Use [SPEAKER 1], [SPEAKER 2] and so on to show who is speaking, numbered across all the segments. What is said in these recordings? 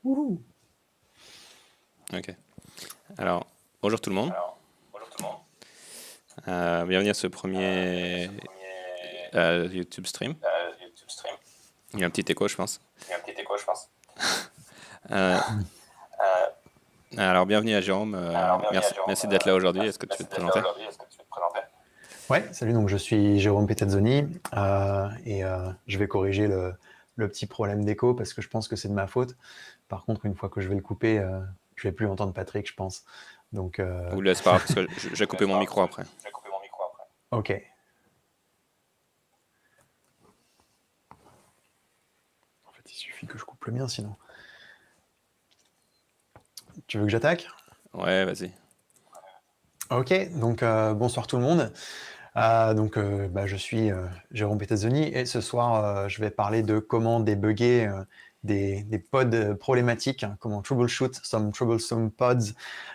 [SPEAKER 1] Wouhou.
[SPEAKER 2] Ok. Alors, bonjour tout le monde. Bienvenue à ce premier YouTube stream. Il y a un petit écho, je pense. Euh, alors, bienvenue à Jérôme. Merci d'être là aujourd'hui. Est-ce que tu veux te présenter?
[SPEAKER 1] Ouais, salut, donc je suis Jérôme Petazzoni et je vais corriger le petit problème d'écho parce que je pense que c'est de ma faute. Par contre, une fois que je vais le couper, je vais plus entendre Patrick, je pense. Donc,
[SPEAKER 2] Ou là, c'est pas grave, parce que j'ai coupé mon micro après.
[SPEAKER 1] ok. En fait, il suffit que je coupe le mien sinon. Tu veux que j'attaque?
[SPEAKER 2] Ouais, vas-y.
[SPEAKER 1] Ok, donc bonsoir tout le monde. Je suis Jérôme Petazzoni et ce soir, je vais parler de comment débugger des pods problématiques, hein, comment troubleshoot some troublesome pods.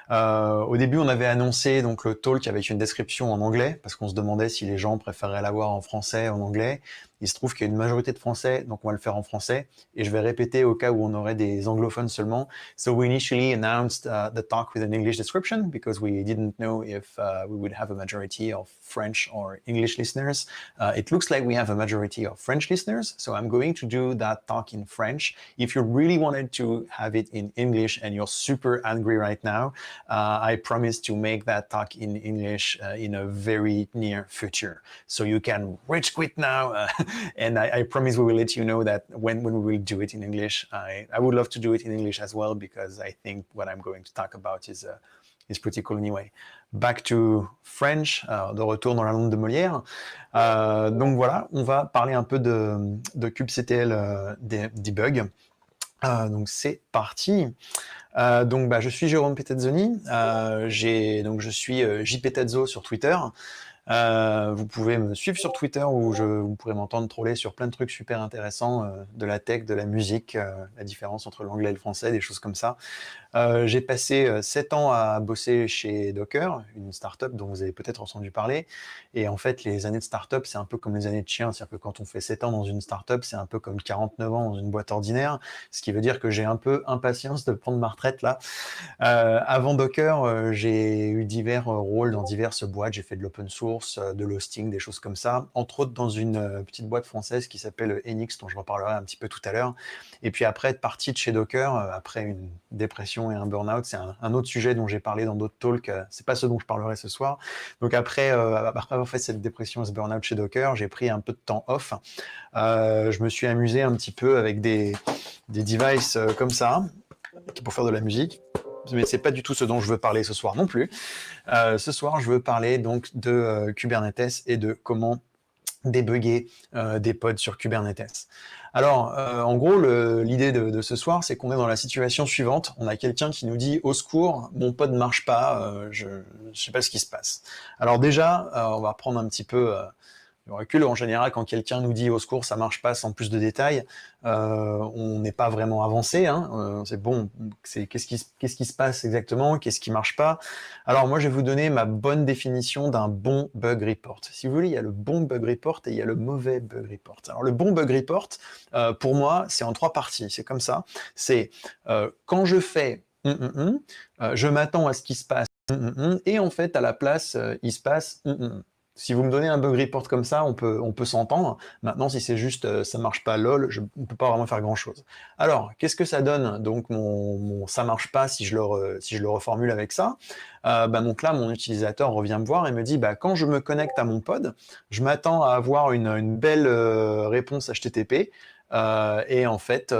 [SPEAKER 1] Au début, on avait annoncé donc le talk avec une description en anglais parce qu'on se demandait si les gens préféreraient l'avoir en français ou en anglais. Il se trouve qu'il y a une majorité de Français, donc on va le faire en français. Et je vais répéter au cas où on aurait des anglophones seulement. So we initially announced the talk with an English description because we didn't know if we would have a majority of French or English listeners. It looks like we have a majority of French listeners, so I'm going to do that talk in French. If you really wanted to have it in English and you're super angry right now, I promise to make that talk in English in a very near future. So you can rage quit now, and I promise we will let you know that when we will do it in English. I would love to do it in English as well because I think what I'm going to talk about is pretty cool anyway. Back to French, de retour dans la langue de Molière. Donc voilà, on va parler un peu de kubectl debug. Donc c'est parti. Je suis Jérôme Petazzoni. Je suis jpetazzo sur Twitter. Vous pouvez me suivre sur Twitter où vous pourrez m'entendre troller sur plein de trucs super intéressants, de la tech, de la musique, la différence entre l'anglais et le français, des choses comme ça. J'ai passé 7 ans à bosser chez Docker, une startup dont vous avez peut-être entendu parler. Et en fait, les années de startup, c'est un peu comme les années de chien. C'est-à-dire que quand on fait 7 ans dans une startup, c'est un peu comme 49 ans dans une boîte ordinaire. Ce qui veut dire que j'ai un peu impatience de prendre ma retraite là. Avant Docker, j'ai eu divers rôles dans diverses boîtes. J'ai fait de l'open source, de l'hosting, des choses comme ça. Entre autres dans une petite boîte française qui s'appelle Enix, dont je reparlerai un petit peu tout à l'heure. Et puis après être parti de chez Docker, après une dépression et un burn-out, c'est un autre sujet dont j'ai parlé dans d'autres talks. C'est pas ce dont je parlerai ce soir. Donc après avoir fait cette dépression et ce burn-out chez Docker, j'ai pris un peu de temps off. Je me suis amusé un petit peu avec des devices comme ça, pour faire de la musique. Mais c'est pas du tout ce dont je veux parler ce soir non plus. Ce soir, je veux parler donc de Kubernetes et de comment débugger des pods sur Kubernetes. Alors, en gros, l'idée de ce soir, c'est qu'on est dans la situation suivante. On a quelqu'un qui nous dit « Au secours, mon pod ne marche pas, je ne sais pas ce qui se passe ». Alors déjà, on va prendre un petit peu le recul. En général, quand quelqu'un nous dit « Au secours, ça marche pas » sans plus de détails, on n'est pas vraiment avancé. Hein. C'est bon, qu'est-ce qui se passe exactement, qu'est-ce qui marche pas. Alors moi, je vais vous donner ma bonne définition d'un bon bug report. Si vous voulez, il y a le bon bug report et il y a le mauvais bug report. Alors le bon bug report, pour moi, c'est en 3 parties. C'est comme ça. C'est quand je fais je m'attends à ce qui se passe et en fait, à la place, il se passe Si vous me donnez un bug report comme ça, on peut s'entendre. Maintenant, si c'est juste ça marche pas lol, on peut pas vraiment faire grand chose. Alors, qu'est-ce que ça donne donc mon ça marche pas si je le reformule avec ça? Donc là, mon utilisateur revient me voir et me dit quand je me connecte à mon pod, je m'attends à avoir une belle réponse HTTP. Et en fait,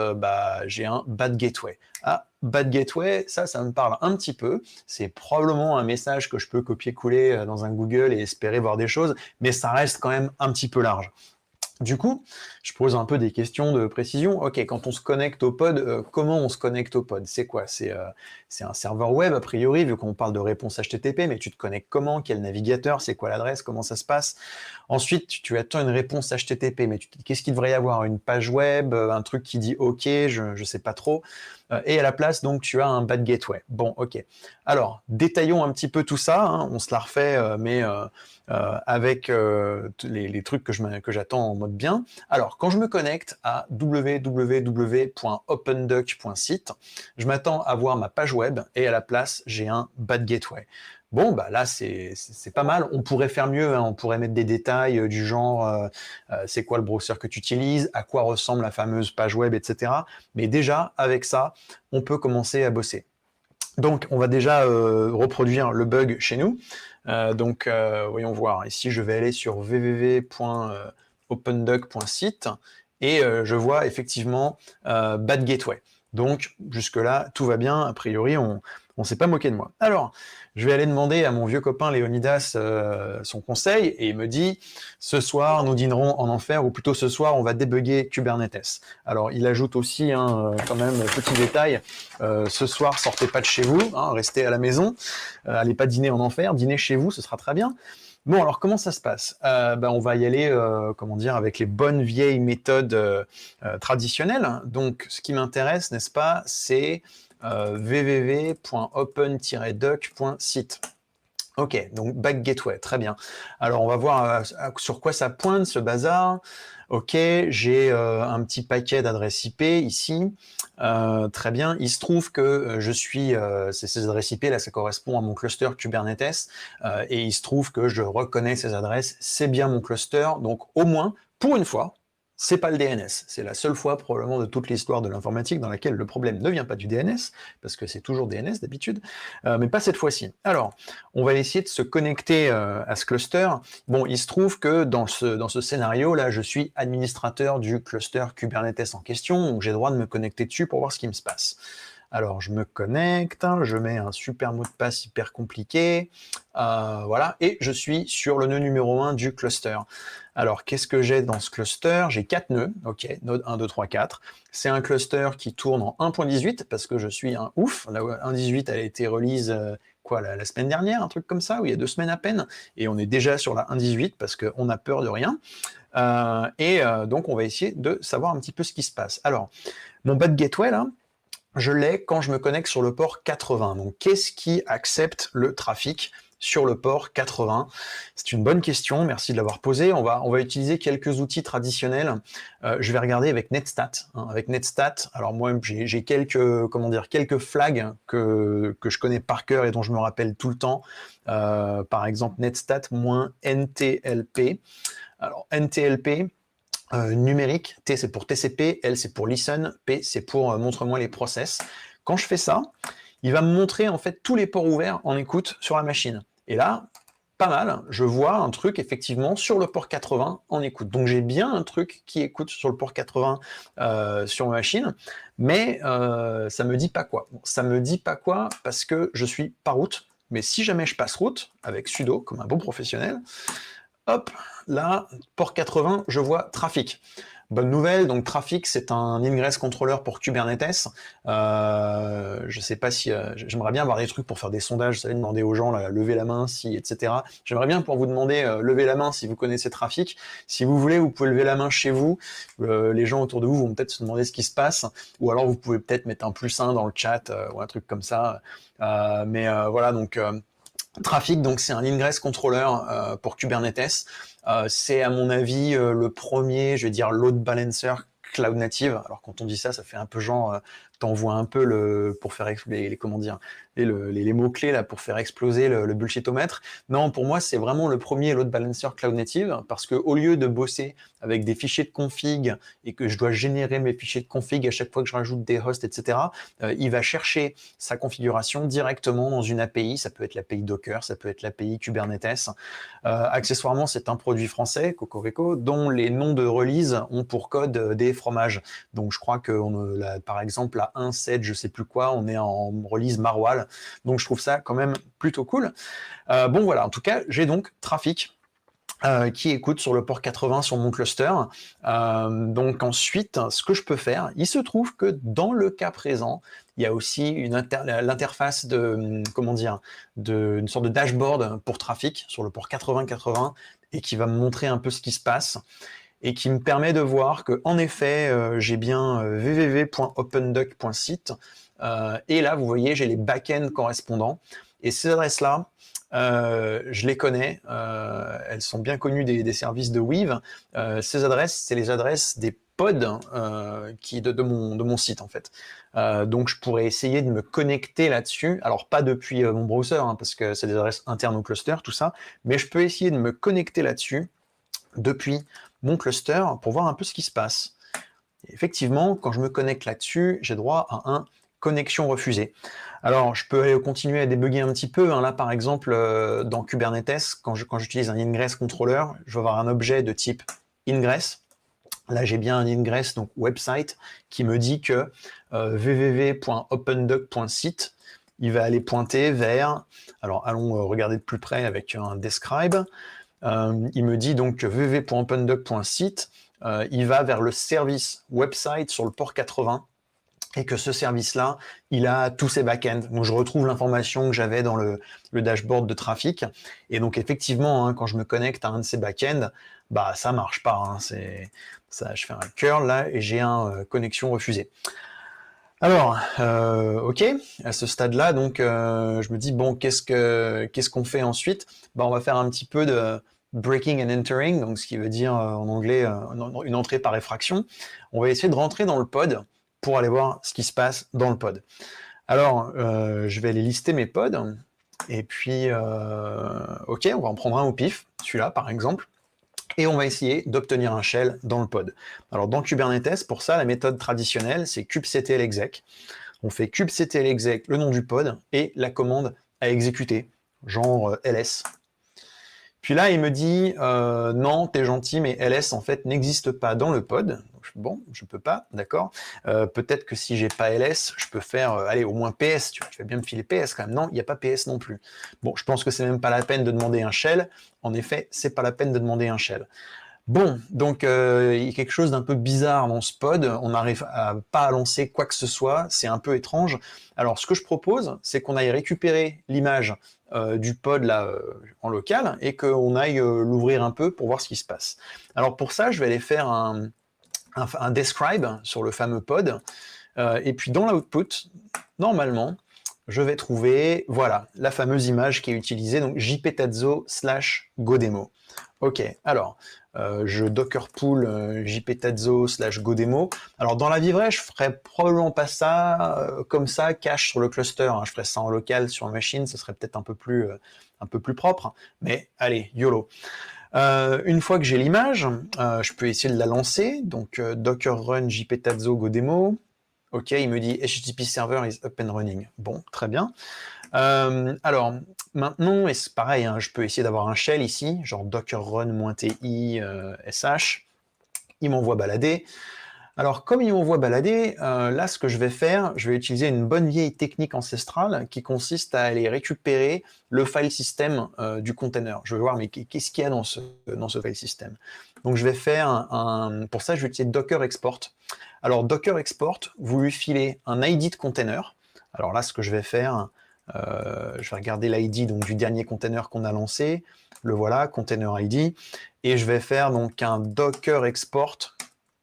[SPEAKER 1] j'ai un bad gateway. Ah, bad gateway, ça me parle un petit peu. C'est probablement un message que je peux copier-coller dans un Google et espérer voir des choses, mais ça reste quand même un petit peu large. Du coup, je pose un peu des questions de précision. Ok, quand on se connecte au pod, comment on se connecte au pod? C'est quoi? C'est un serveur web, a priori, vu qu'on parle de réponse HTTP, mais tu te connectes comment? Quel navigateur? C'est quoi l'adresse? Comment ça se passe? Ensuite, tu attends une réponse HTTP, mais qu'est-ce qu'il devrait y avoir? Une page web? Un truc qui dit OK? Je sais pas trop. et à la place, donc, tu as un bad gateway. Bon, ok. Alors, détaillons un petit peu tout ça, hein. On se la refait, mais avec les trucs que j'attends en mode bien. Alors, quand je me connecte à www.openduck.site, je m'attends à voir ma page web et à la place, j'ai un bad gateway. Bon, bah là, c'est pas mal. On pourrait faire mieux, hein. On pourrait mettre des détails du genre c'est quoi le browser que tu utilises, à quoi ressemble la fameuse page web, etc. Mais déjà, avec ça, on peut commencer à bosser. Donc, on va déjà reproduire le bug chez nous. Voyons voir. Ici, je vais aller sur www.openduck.site et je vois effectivement bad gateway. Donc, jusque-là, tout va bien. A priori, on ne s'est pas moqué de moi. Alors, je vais aller demander à mon vieux copain Léonidas son conseil et il me dit « Ce soir, nous dînerons en enfer » ou plutôt « Ce soir, on va débugger Kubernetes ». Alors, il ajoute aussi, quand même, petit détail, ce soir, sortez pas de chez vous, hein, restez à la maison, allez pas dîner en enfer, dînez chez vous, ce sera très bien. Bon, alors comment ça se passe? On va y aller, comment dire, avec les bonnes vieilles méthodes traditionnelles. Donc, ce qui m'intéresse, n'est-ce pas, c'est www.open-duck.site. Ok, donc back gateway, très bien. Alors on va voir sur quoi ça pointe ce bazar. Ok, j'ai un petit paquet d'adresses IP ici. Très bien. Il se trouve que je suis, ces adresses IP là, ça correspond à mon cluster Kubernetes, et il se trouve que je reconnais ces adresses. C'est bien mon cluster, donc au moins pour une fois. C'est pas le DNS. C'est la seule fois probablement de toute l'histoire de l'informatique dans laquelle le problème ne vient pas du DNS, parce que c'est toujours DNS d'habitude, mais pas cette fois-ci. Alors, on va essayer de se connecter à ce cluster. Bon, il se trouve que dans ce scénario-là, je suis administrateur du cluster Kubernetes en question, donc j'ai le droit de me connecter dessus pour voir ce qui me se passe. Alors, je me connecte, je mets un super mot de passe hyper compliqué, voilà, et je suis sur le nœud numéro 1 du cluster. Alors, qu'est-ce que j'ai dans ce cluster? J'ai 4 nœuds, ok, node 1, 2, 3, 4. C'est un cluster qui tourne en 1.18, parce que je suis un ouf. La 1.18, elle a été release la semaine dernière, un truc comme ça, ou il y a 2 semaines à peine, et on est déjà sur la 1.18, parce qu'on a peur de rien. Donc, on va essayer de savoir un petit peu ce qui se passe. Alors, mon bad gateway, là, je l'ai quand je me connecte sur le port 80. Donc, qu'est-ce qui accepte le trafic sur le port 80? C'est une bonne question, merci de l'avoir posée. On va utiliser quelques outils traditionnels. Je vais regarder avec Netstat. Avec Netstat, alors moi, j'ai quelques flags que je connais par cœur et dont je me rappelle tout le temps. Par exemple, Netstat-NTLP. Alors, NTLP, numérique, T c'est pour TCP, L c'est pour listen, P c'est pour montre-moi les process. Quand je fais ça, il va me montrer en fait tous les ports ouverts en écoute sur la machine. Et là, pas mal, je vois un truc effectivement sur le port 80 en écoute. Donc j'ai bien un truc qui écoute sur le port 80 sur ma machine, mais ça me dit pas quoi. Bon, ça me dit pas quoi parce que je suis pas route, mais si jamais je passe route avec sudo comme un bon professionnel, hop, là, port 80, je vois trafic. Bonne nouvelle, donc trafic, c'est un ingress controller pour Kubernetes. Je sais pas si j'aimerais bien avoir des trucs pour faire des sondages, vous savez, demander aux gens, là, lever la main, si, etc. J'aimerais bien pour vous demander, lever la main si vous connaissez trafic. Si vous voulez, vous pouvez lever la main chez vous. Les gens autour de vous vont peut-être se demander ce qui se passe, ou alors vous pouvez peut-être mettre un +1 dans le chat ou un truc comme ça. Voilà, donc. Trafic, donc c'est un ingress controller pour Kubernetes. C'est à mon avis le premier, je vais dire, load balancer cloud native. Alors quand on dit ça, ça fait un peu genre, t'envoies un peu pour faire comment dire, les mots-clés là pour faire exploser le bullshitomètre. Non, pour moi, c'est vraiment le premier load balancer cloud native parce que au lieu de bosser avec des fichiers de config et que je dois générer mes fichiers de config à chaque fois que je rajoute des hosts, etc., il va chercher sa configuration directement dans une API. Ça peut être l'API Docker, ça peut être l'API Kubernetes. Accessoirement, c'est un produit français, Cocorico, dont les noms de release ont pour code des fromages. Donc, je crois que, par exemple, la 1.7, je sais plus quoi, on est en release Marwal. Donc, je trouve ça quand même plutôt cool. Bon, voilà. En tout cas, j'ai donc trafic qui écoute sur le port 80 sur mon cluster. Donc ensuite, ce que je peux faire, il se trouve que dans le cas présent, il y a aussi l'interface de, comment dire, une sorte de dashboard pour trafic sur le port 80-80 et qui va me montrer un peu ce qui se passe. et qui me permet de voir que, en effet, j'ai bien www.openduck.site, et là, vous voyez, j'ai les backends correspondants. Et ces adresses-là, je les connais, elles sont bien connues des services de Weave. Ces adresses, c'est les adresses des pods de mon site, en fait. Donc, je pourrais essayer de me connecter là-dessus. Alors, pas depuis mon browser, hein, parce que c'est des adresses internes au cluster, tout ça, mais je peux essayer de me connecter là-dessus depuis mon cluster pour voir un peu ce qui se passe. Et effectivement, quand je me connecte là-dessus, j'ai droit à un connexion refusée. Alors, je peux continuer à débugger un petit peu. Hein. Là, par exemple, dans Kubernetes, quand j'utilise un ingress controller, je vais avoir un objet de type ingress. Là, j'ai bien un ingress, donc website, qui me dit que www.openduck.site, il va aller pointer vers... Alors, allons regarder de plus près avec un describe. Il me dit donc que www.openduck.site, il va vers le service website sur le port 80, et que ce service-là, il a tous ses backends. Donc, je retrouve l'information que j'avais dans le dashboard de trafic. Et donc, effectivement, hein, quand je me connecte à un de ces backends, bah, ça marche pas. Hein, ça, je fais un curl là et j'ai un connexion refusée. Alors, ok, à ce stade-là, donc, je me dis, bon, qu'est-ce qu'on fait ensuite? Bah, on va faire un petit peu de breaking and entering, donc ce qui veut dire en anglais une entrée par effraction. On va essayer de rentrer dans le pod pour aller voir ce qui se passe dans le pod. Alors, je vais aller lister mes pods, et puis, ok, on va en prendre un au pif, celui-là par exemple, et on va essayer d'obtenir un shell dans le pod. Alors dans Kubernetes, pour ça, la méthode traditionnelle, c'est kubectl-exec. On fait kubectl-exec, le nom du pod, et la commande à exécuter, genre ls. Puis là, il me dit non, t'es gentil, mais ls en fait n'existe pas dans le pod. Donc, bon, je peux pas, d'accord. Peut-être que si j'ai pas ls, je peux faire, allez, au moins ps. Tu vas bien me filer ps quand même. Non, il n'y a pas ps non plus. Bon, je pense que c'est même pas la peine de demander un shell. En effet, c'est pas la peine de demander un shell. Bon, donc il y a quelque chose d'un peu bizarre dans ce pod, on n'arrive pas à lancer quoi que ce soit, c'est un peu étrange. Alors ce que je propose, c'est qu'on aille récupérer l'image du pod là en local et qu'on aille l'ouvrir un peu pour voir ce qui se passe. Alors pour ça, je vais aller faire un describe sur le fameux pod, et puis dans l'output, normalement, je vais trouver, voilà, la fameuse image qui est utilisée, donc jptazzo/godemo. Ok, alors, je docker pool jptazzo/godemo. Alors, dans la vie vraie, je ferais probablement pas ça comme ça, cache sur le cluster. Hein. Je ferais ça en local sur une machine, ce serait peut-être un peu plus propre. Mais allez, YOLO. Une fois que j'ai l'image, je peux essayer de la lancer. Donc, docker run jptazzo godemo. Ok, il me dit HTTP server is up and running. Bon, très bien. Alors, maintenant, et c'est pareil, hein, je peux essayer d'avoir un shell ici, genre docker run-ti sh. Il m'envoie balader. Alors, comme il m'envoie balader, là, ce que je vais faire, je vais utiliser une bonne vieille technique ancestrale qui consiste à aller récupérer le file system du container. Je vais voir, mais qu'est-ce qu'il y a dans ce file system? Donc, je vais faire pour ça, je vais utiliser docker export. Alors, docker export, vous lui filez un ID de container. Alors là, ce que je vais faire, je vais regarder l'ID du dernier container qu'on a lancé. Le voilà, container ID. Et je vais faire donc un docker export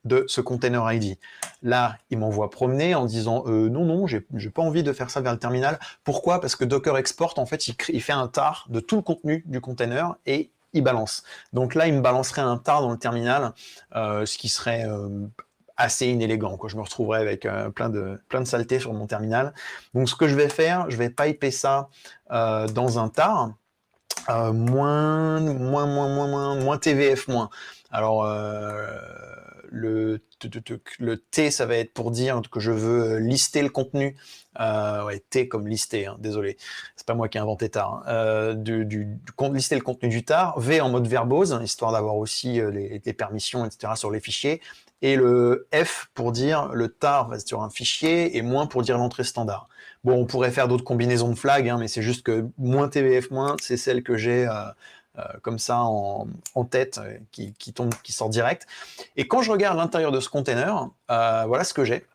[SPEAKER 1] de ce container ID. Là, il m'envoie promener en disant non, j'ai pas envie de faire ça vers le terminal. Pourquoi? Parce que docker export, en fait, il fait un tar de tout le contenu du container et il balance. Donc là, il me balancerait un tar dans le terminal, ce qui serait assez inélégant, quoi. Je me retrouverais avec plein de saletés sur mon terminal. Donc ce que je vais faire, je vais piper ça dans un tar, moins TVF moins. Alors le T, ça va être pour dire que je veux lister le contenu. Ouais, T comme lister, hein, désolé, c'est pas moi qui ai inventé tar. Hein. Lister le contenu du tar. V en mode verbose, histoire d'avoir aussi les permissions, etc. sur les fichiers. Et le F pour dire le tar va être sur un fichier et moins pour dire l'entrée standard. Bon, on pourrait faire d'autres combinaisons de flags, hein, mais c'est juste que moins TVF moins, c'est celle que j'ai comme ça en tête, qui sort direct. Et quand je regarde l'intérieur de ce container, voilà ce que j'ai.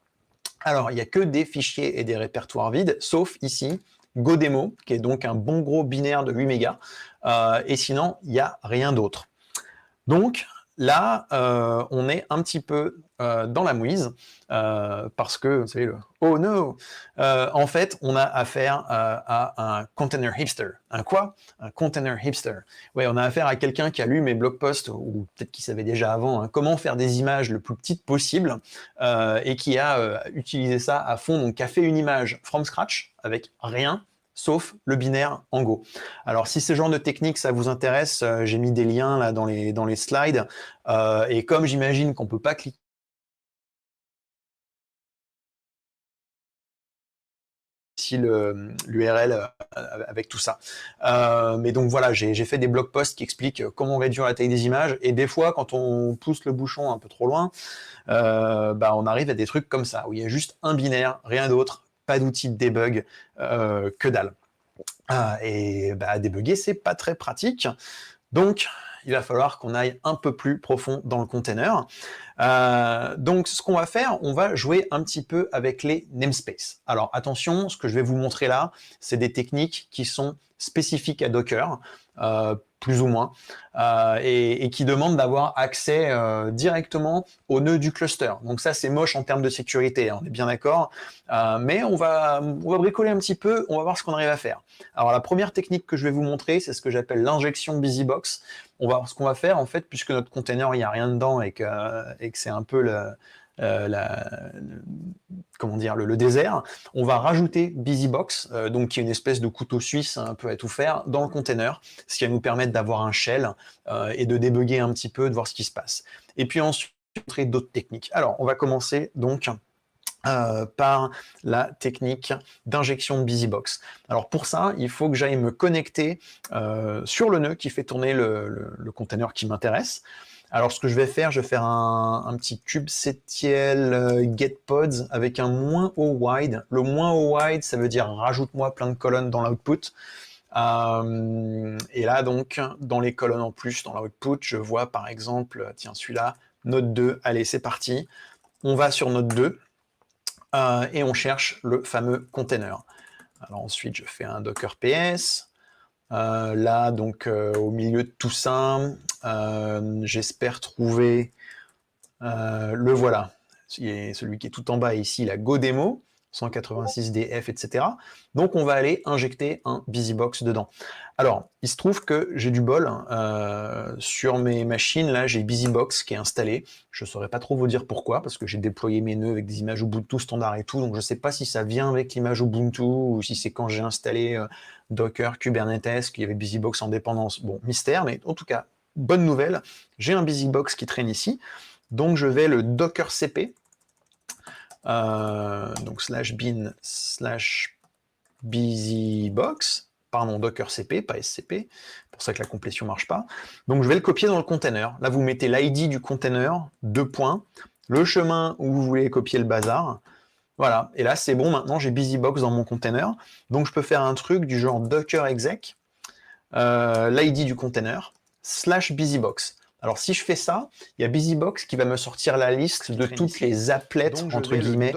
[SPEAKER 1] Alors, il n'y a que des fichiers et des répertoires vides, sauf ici, Godemo, qui est donc un bon gros binaire de 8 mégas. Et sinon, il n'y a rien d'autre. Donc, là, on est un petit peu dans la mouise, parce que, vous savez, oh no, en fait, on a affaire à un container hipster. Un quoi? Un container hipster. Ouais, on a affaire à quelqu'un qui a lu mes blog posts, ou peut-être qu'il savait déjà avant, hein, comment faire des images le plus petites possible, et qui a utilisé ça à fond, donc qui a fait une image from scratch, avec rien, sauf le binaire en Go. Alors, si ce genre de technique, ça vous intéresse, j'ai mis des liens là dans les slides, et comme j'imagine qu'on peut pas cliquer ici l'URL avec tout ça. Mais donc voilà, j'ai fait des blog posts qui expliquent comment réduire la taille des images, et des fois, quand on pousse le bouchon un peu trop loin, on arrive à des trucs comme ça, où il y a juste un binaire, rien d'autre, pas d'outil de debug, que dalle. Et débugger, c'est pas très pratique. Donc, il va falloir qu'on aille un peu plus profond dans le container. Donc, ce qu'on va faire, on va jouer un petit peu avec les namespaces. Alors, attention, ce que je vais vous montrer là, c'est des techniques qui sont spécifiques à Docker, plus ou moins, et qui demandent d'avoir accès directement au nœud du cluster. Donc ça, c'est moche en termes de sécurité, hein, on est bien d'accord, mais on va bricoler un petit peu, on va voir ce qu'on arrive à faire. Alors, la première technique que je vais vous montrer, c'est ce que j'appelle l'injection BusyBox. Ce qu'on va faire, en fait, puisque notre container, il n'y a rien dedans, et que c'est un peu le désert, on va rajouter BusyBox, donc qui est une espèce de couteau suisse un peu à tout faire, dans le container, ce qui va nous permettre d'avoir un shell et de débugger un petit peu, de voir ce qui se passe. Et puis ensuite, je vais montrer d'autres techniques. Alors, on va commencer donc par la technique d'injection de BusyBox. Alors pour ça, il faut que j'aille me connecter sur le nœud qui fait tourner le container qui m'intéresse. Alors ce que je vais faire un petit kubectl getPods avec un -o wide. Le -o wide, ça veut dire rajoute-moi plein de colonnes dans l'output. Et là donc, dans les colonnes en plus, dans l'output, je vois par exemple, tiens celui-là, node 2, allez c'est parti. On va sur node 2, et on cherche le fameux container. Alors ensuite, je fais un docker ps. Là, donc, au milieu de tout ça, j'espère trouver le voilà. Celui qui est tout en bas ici, la GoDemo, 186DF, etc. Donc, on va aller injecter un BusyBox dedans. Alors, il se trouve que j'ai du bol. Sur mes machines, là, j'ai BusyBox qui est installé. Je ne saurais pas trop vous dire pourquoi, parce que j'ai déployé mes nœuds avec des images Ubuntu standard et tout, donc je ne sais pas si ça vient avec l'image Ubuntu, ou si c'est quand j'ai installé Docker, Kubernetes, qu'il y avait BusyBox en dépendance. Bon, mystère, mais en tout cas, bonne nouvelle, j'ai un BusyBox qui traîne ici. Donc je vais le docker cp, donc /bin/busybox, pardon, docker cp, pas scp, pour ça que la complétion marche pas. Donc je vais le copier dans le container. Là vous mettez l'id du container, 2 points, le chemin où vous voulez copier le bazar. Voilà, et là c'est bon, maintenant j'ai BusyBox dans mon container. Donc je peux faire un truc du genre docker exec, l'id du container, /busybox. Alors si je fais ça, il y a BusyBox qui va me sortir la liste de toutes les applets, entre guillemets,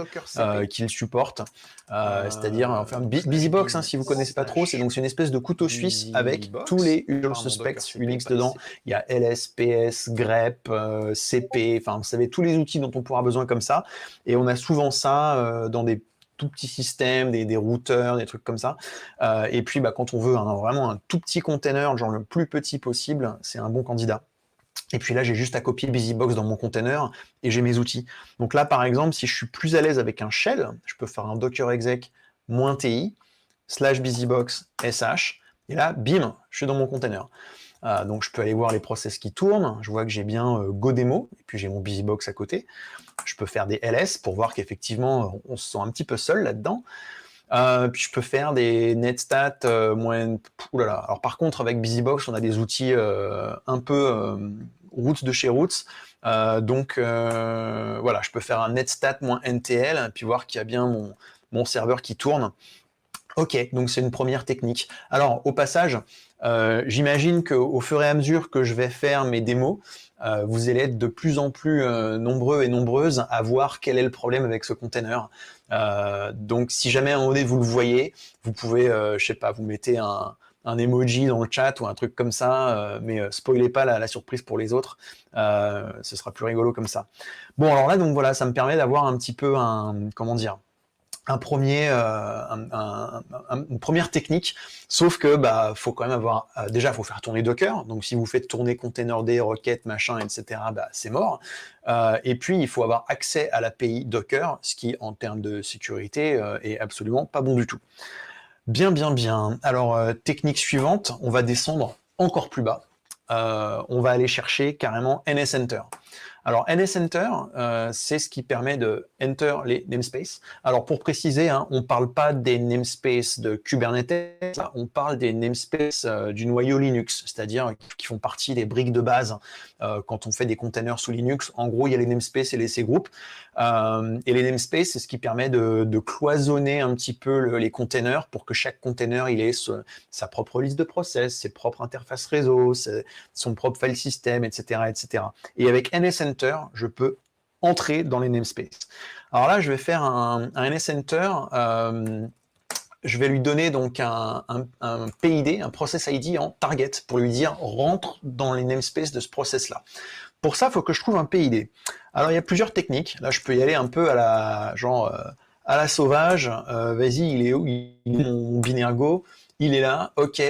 [SPEAKER 1] qu'il supporte. C'est-à-dire, enfin, BusyBox, hein, si vous ne connaissez pas trop, c'est une espèce de couteau suisse avec tous les usual suspects Unix dedans. Il y a ls, ps, grep, cp, enfin vous savez, tous les outils dont on pourra besoin comme ça. Et on a souvent ça dans des tout petits systèmes, des routeurs, des trucs comme ça. Et puis quand on veut vraiment un tout petit container, genre le plus petit possible, c'est un bon candidat. Et puis là, j'ai juste à copier BusyBox dans mon container et j'ai mes outils. Donc là, par exemple, si je suis plus à l'aise avec un shell, je peux faire un docker exec -ti /busybox sh, et là, bim, je suis dans mon container. Donc je peux aller voir les process qui tournent, je vois que j'ai bien GoDemo, et puis j'ai mon BusyBox à côté. Je peux faire des ls pour voir qu'effectivement, on se sent un petit peu seul là-dedans. Puis je peux faire des netstat oulala. Alors par contre, avec BusyBox, on a des outils un peu roots de chez Roots. Donc voilà, je peux faire un netstat -ntl, puis voir qu'il y a bien mon serveur qui tourne. Ok, donc c'est une première technique. Alors au passage, j'imagine qu'au fur et à mesure que je vais faire mes démos, vous allez être de plus en plus nombreux et nombreuses à voir quel est le problème avec ce container. Donc si jamais à un moment donné vous le voyez, vous pouvez, je sais pas, vous mettez un un emoji dans le chat ou un truc comme ça, mais spoilez pas la surprise pour les autres, ce sera plus rigolo comme ça. Bon, alors là, donc voilà, ça me permet d'avoir un petit peu comment dire, une première technique, sauf que faut quand même avoir, déjà faut faire tourner Docker, donc si vous faites tourner containerd, Rocket, machin, etc., c'est mort. Et puis il faut avoir accès à l'API Docker, ce qui en termes de sécurité est absolument pas bon du tout. Bien. Alors technique suivante, on va descendre encore plus bas. On va aller chercher carrément NSEnter. Alors, NSEnter, c'est ce qui permet de enter les namespaces. Alors, pour préciser, hein, on ne parle pas des namespaces de Kubernetes, on parle des namespaces du noyau Linux, c'est-à-dire qui font partie des briques de base quand on fait des containers sous Linux. En gros, il y a les namespaces et les cgroupes. Et les namespaces, c'est ce qui permet de cloisonner un petit peu les containers pour que chaque container il ait sa propre liste de process, ses propres interfaces réseau, son propre file system, etc., etc. Et avec NSEnter, je peux entrer dans les namespaces. Alors là, je vais faire un NSEnter. Je vais lui donner donc un PID, un process ID en target, pour lui dire rentre dans les namespaces de ce process-là. Pour ça, il faut que je trouve un PID. Alors, il y a plusieurs techniques. Là, je peux y aller un peu à la à la sauvage. Vas-y, il est où? Il est mon binaire Go. Il est là. OK.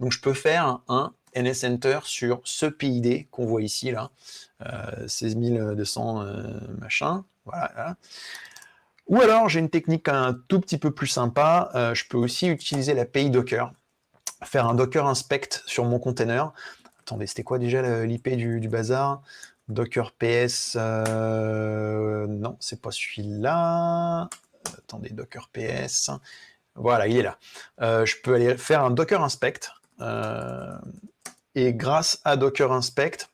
[SPEAKER 1] Donc, je peux faire un NSEnter sur ce PID qu'on voit ici, là. 16200 machin. Voilà. Ou alors, j'ai une technique un tout petit peu plus sympa. Je peux aussi utiliser l'API Docker, faire un Docker inspect sur mon container. Attendez, c'était quoi déjà l'IP du bazar? Docker PS, non, c'est pas celui-là. Attendez, Docker PS. Voilà, il est là. Je peux aller faire un Docker inspect. Et grâce à Docker inspect,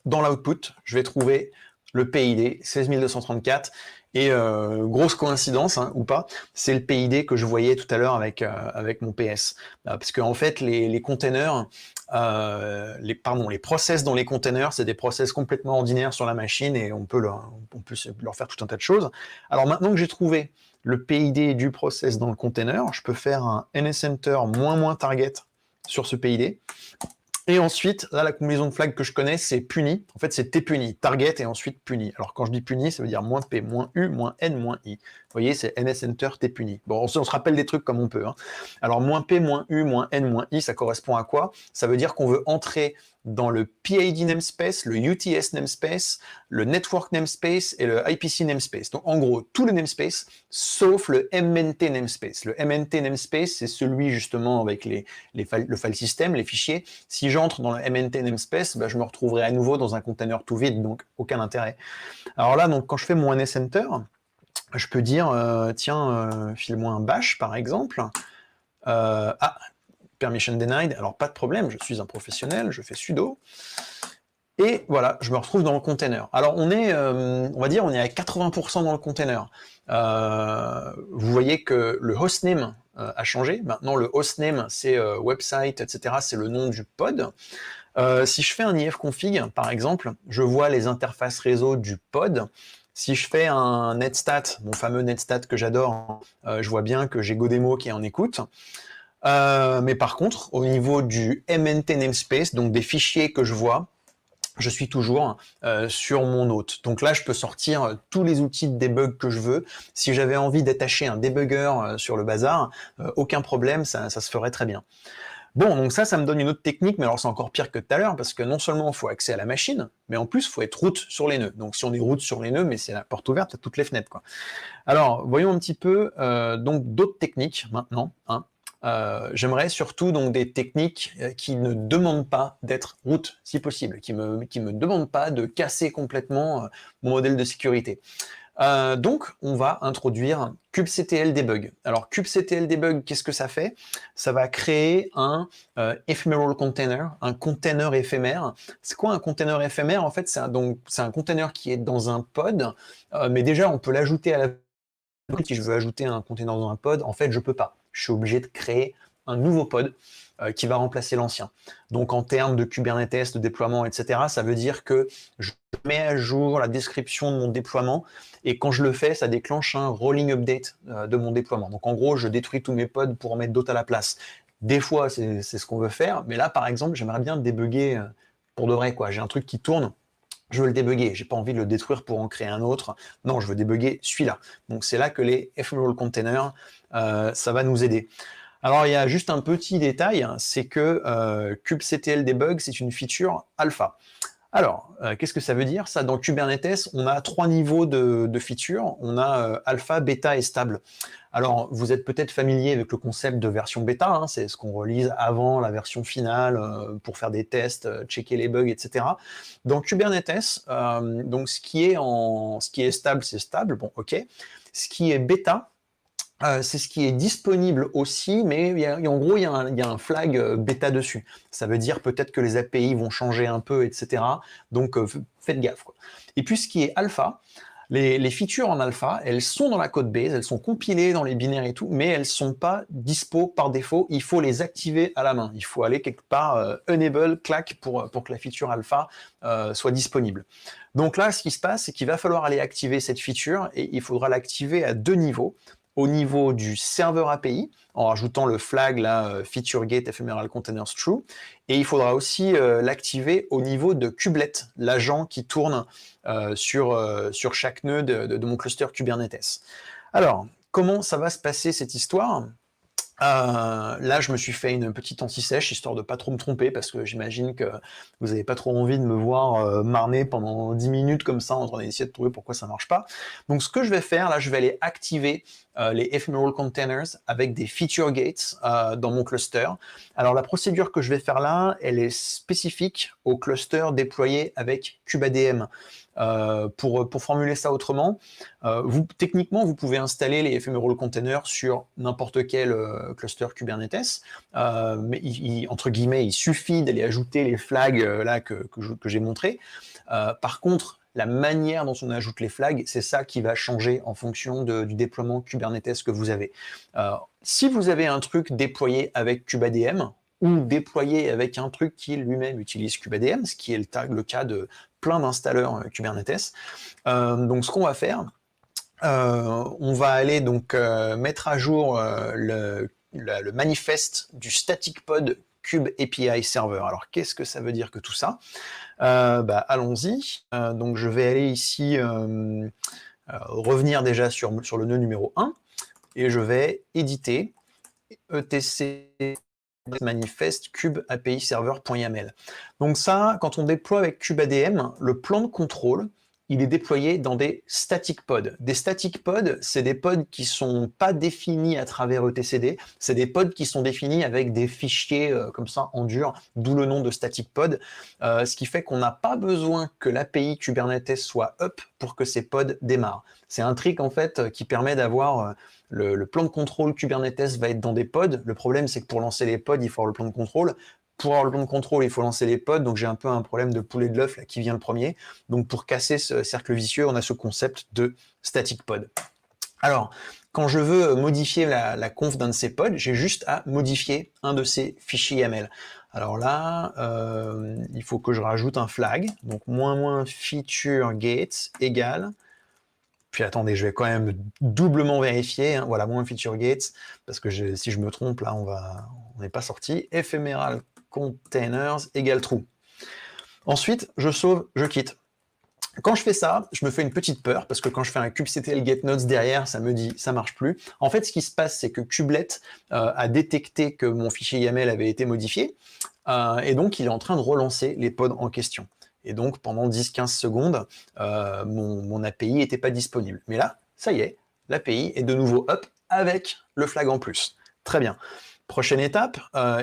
[SPEAKER 1] dans l'output, je vais trouver le PID 16234. Et grosse coïncidence, hein, ou pas, c'est le PID que je voyais tout à l'heure avec mon PS. Parce qu'en fait, les containers, les process dans les containers, c'est des process complètement ordinaires sur la machine et on peut leur faire tout un tas de choses. Alors maintenant que j'ai trouvé le PID du process dans le container, je peux faire un NSEnter -- target sur ce PID. Et ensuite, là, la combinaison de flags que je connais, c'est puni. En fait, c'est tpuni, target et ensuite puni. Alors, quand je dis puni, ça veut dire -p, -u, -n, -i. Vous voyez, c'est NSEnter, tpuni. Bon, on se rappelle des trucs comme on peut. Hein. Alors, -p, -u, -n, -i, ça correspond à quoi? Ça veut dire qu'on veut entrer dans le PID namespace, le UTS namespace, le network namespace et le IPC namespace. Donc, en gros, tous les namespaces, sauf le MNT namespace. Le MNT namespace, c'est celui justement avec le file system, les fichiers. Si j'entre dans le MNT namespace, je me retrouverai à nouveau dans un container tout vide, donc aucun intérêt. Alors là, donc, quand je fais mon NSEnter, je peux dire, tiens, file-moi un bash, par exemple. Permission denied, alors pas de problème, je suis un professionnel, je fais sudo. Et voilà, je me retrouve dans le container. Alors on est, on va dire, on est à 80% dans le container. Vous voyez que le hostname a changé. Maintenant, le hostname, c'est website, etc. C'est le nom du pod. Si je fais un ifconfig, par exemple, je vois les interfaces réseau du pod. Si je fais un netstat, mon fameux netstat que j'adore, je vois bien que j'ai Godemo qui est en écoute. Mais par contre, au niveau du MNT namespace, donc des fichiers que je vois, je suis toujours sur mon hôte. Donc là, je peux sortir tous les outils de debug que je veux. Si j'avais envie d'attacher un debugger sur le bazar, aucun problème, ça se ferait très bien. Bon, donc ça me donne une autre technique, mais alors c'est encore pire que tout à l'heure, parce que non seulement il faut accès à la machine, mais en plus, il faut être root sur les nœuds. Donc si on est root sur les nœuds, mais c'est la porte ouverte à toutes les fenêtres, quoi. Alors, voyons un petit peu donc d'autres techniques maintenant, hein. J'aimerais surtout donc des techniques qui ne demandent pas d'être root, si possible, qui me demandent pas de casser complètement mon modèle de sécurité. Donc, on va introduire kubectl debug. Alors, kubectl debug, qu'est-ce que ça fait? Ça va créer un ephemeral container, un container éphémère. C'est quoi un container éphémère? En fait, c'est un container qui est dans un pod, mais déjà, on peut l'ajouter à la... Si je veux ajouter un container dans un pod, en fait, je peux pas. Je suis obligé de créer un nouveau pod qui va remplacer l'ancien. Donc, en termes de Kubernetes, de déploiement, etc., ça veut dire que je mets à jour la description de mon déploiement et quand je le fais, ça déclenche un rolling update de mon déploiement. Donc, en gros, je détruis tous mes pods pour en mettre d'autres à la place. Des fois, c'est ce qu'on veut faire, mais là, par exemple, j'aimerais bien débugger pour de vrai, quoi. J'ai un truc qui tourne, je veux le débugger, j'ai pas envie de le détruire pour en créer un autre. Non, je veux débugger celui-là. Donc c'est là que les ephemeral containers, ça va nous aider. Alors il y a juste un petit détail, c'est que kubectl debug, c'est une feature alpha. Alors, qu'est-ce que ça veut dire ça? Dans Kubernetes, on a 3 niveaux de features. On a alpha, bêta et stable. Alors, vous êtes peut-être familier avec le concept de version bêta, hein, c'est ce qu'on relise avant la version finale pour faire des tests, checker les bugs, etc. Dans Kubernetes, donc ce qui est stable, c'est stable, bon, ok. Ce qui est bêta, c'est ce qui est disponible aussi, mais en gros, il y a un flag bêta dessus. Ça veut dire peut-être que les API vont changer un peu, etc. Donc, faites gaffe, quoi. Et puis, ce qui est alpha, les features en alpha, elles sont dans la code base, elles sont compilées dans les binaires et tout, mais elles ne sont pas dispo par défaut. Il faut les activer à la main. Il faut aller quelque part enable, clac, pour que la feature alpha soit disponible. Donc là, ce qui se passe, c'est qu'il va falloir aller activer cette feature et il faudra l'activer à 2 niveaux. Au niveau du serveur API, en rajoutant le flag là, featureGate ephemeral containers true, et il faudra aussi l'activer au niveau de kubelet, l'agent qui tourne sur chaque nœud de mon cluster Kubernetes. Alors, comment ça va se passer cette histoire? Là, je me suis fait une petite anti-sèche, histoire de pas trop me tromper, parce que j'imagine que vous n'avez pas trop envie de me voir marner pendant 10 minutes comme ça, en train d'essayer de trouver pourquoi ça marche pas. Donc, ce que je vais faire, là, je vais aller activer les ephemeral containers avec des feature gates dans mon cluster. Alors, la procédure que je vais faire là, elle est spécifique au cluster déployé avec KubeADM. Pour formuler ça autrement, techniquement, vous pouvez installer les ephemeral containers sur n'importe quel cluster Kubernetes, mais entre guillemets, il suffit d'aller ajouter les flags là que j'ai montré. Par contre, la manière dont on ajoute les flags, c'est ça qui va changer en fonction du déploiement Kubernetes que vous avez. Si vous avez un truc déployé avec KubeADM, ou déployé avec un truc qui lui-même utilise KubeADM, ce qui est le cas de plein d'installeurs Kubernetes. Donc, ce qu'on va faire, on va aller donc mettre à jour le manifeste du static pod Kube API Server. Alors, qu'est-ce que ça veut dire que tout ça? Allons-y. Donc, je vais aller ici revenir déjà sur le nœud numéro 1 et je vais éditer etc manifeste kube API server.yaml. Donc ça, quand on déploie avec KubeADM, le plan de contrôle, il est déployé dans des static pods. Des static pods, c'est des pods qui sont pas définis à travers etcd, c'est des pods qui sont définis avec des fichiers comme ça en dur, d'où le nom de static pod, ce qui fait qu'on n'a pas besoin que l'API Kubernetes soit up pour que ces pods démarrent. C'est un trick en fait qui permet d'avoir le plan de contrôle Kubernetes va être dans des pods. Le problème, c'est que pour lancer les pods, il faut avoir le plan de contrôle. Pour avoir le plan de contrôle, il faut lancer les pods. Donc, j'ai un peu un problème de poulet de l'œuf là, qui vient le premier. Donc, pour casser ce cercle vicieux, on a ce concept de static pod. Alors, quand je veux modifier la conf d'un de ces pods, j'ai juste à modifier un de ces fichiers YAML. Alors là, il faut que je rajoute un flag. Donc, -feature gates égale. Puis attendez, je vais quand même doublement vérifier. Hein. Voilà, -feature gates, parce que si je me trompe, là, on n'est pas sorti. Ephemeral containers égale true. Ensuite, je sauve, je quitte. Quand je fais ça, je me fais une petite peur, parce que quand je fais un kubectl get nodes derrière, ça me dit ça marche plus. En fait, ce qui se passe, c'est que Kubelet a détecté que mon fichier YAML avait été modifié, et donc il est en train de relancer les pods en question. Et donc, pendant 10-15 secondes, mon API n'était pas disponible. Mais là, ça y est, l'API est de nouveau up avec le flag en plus. Très bien. Prochaine étape,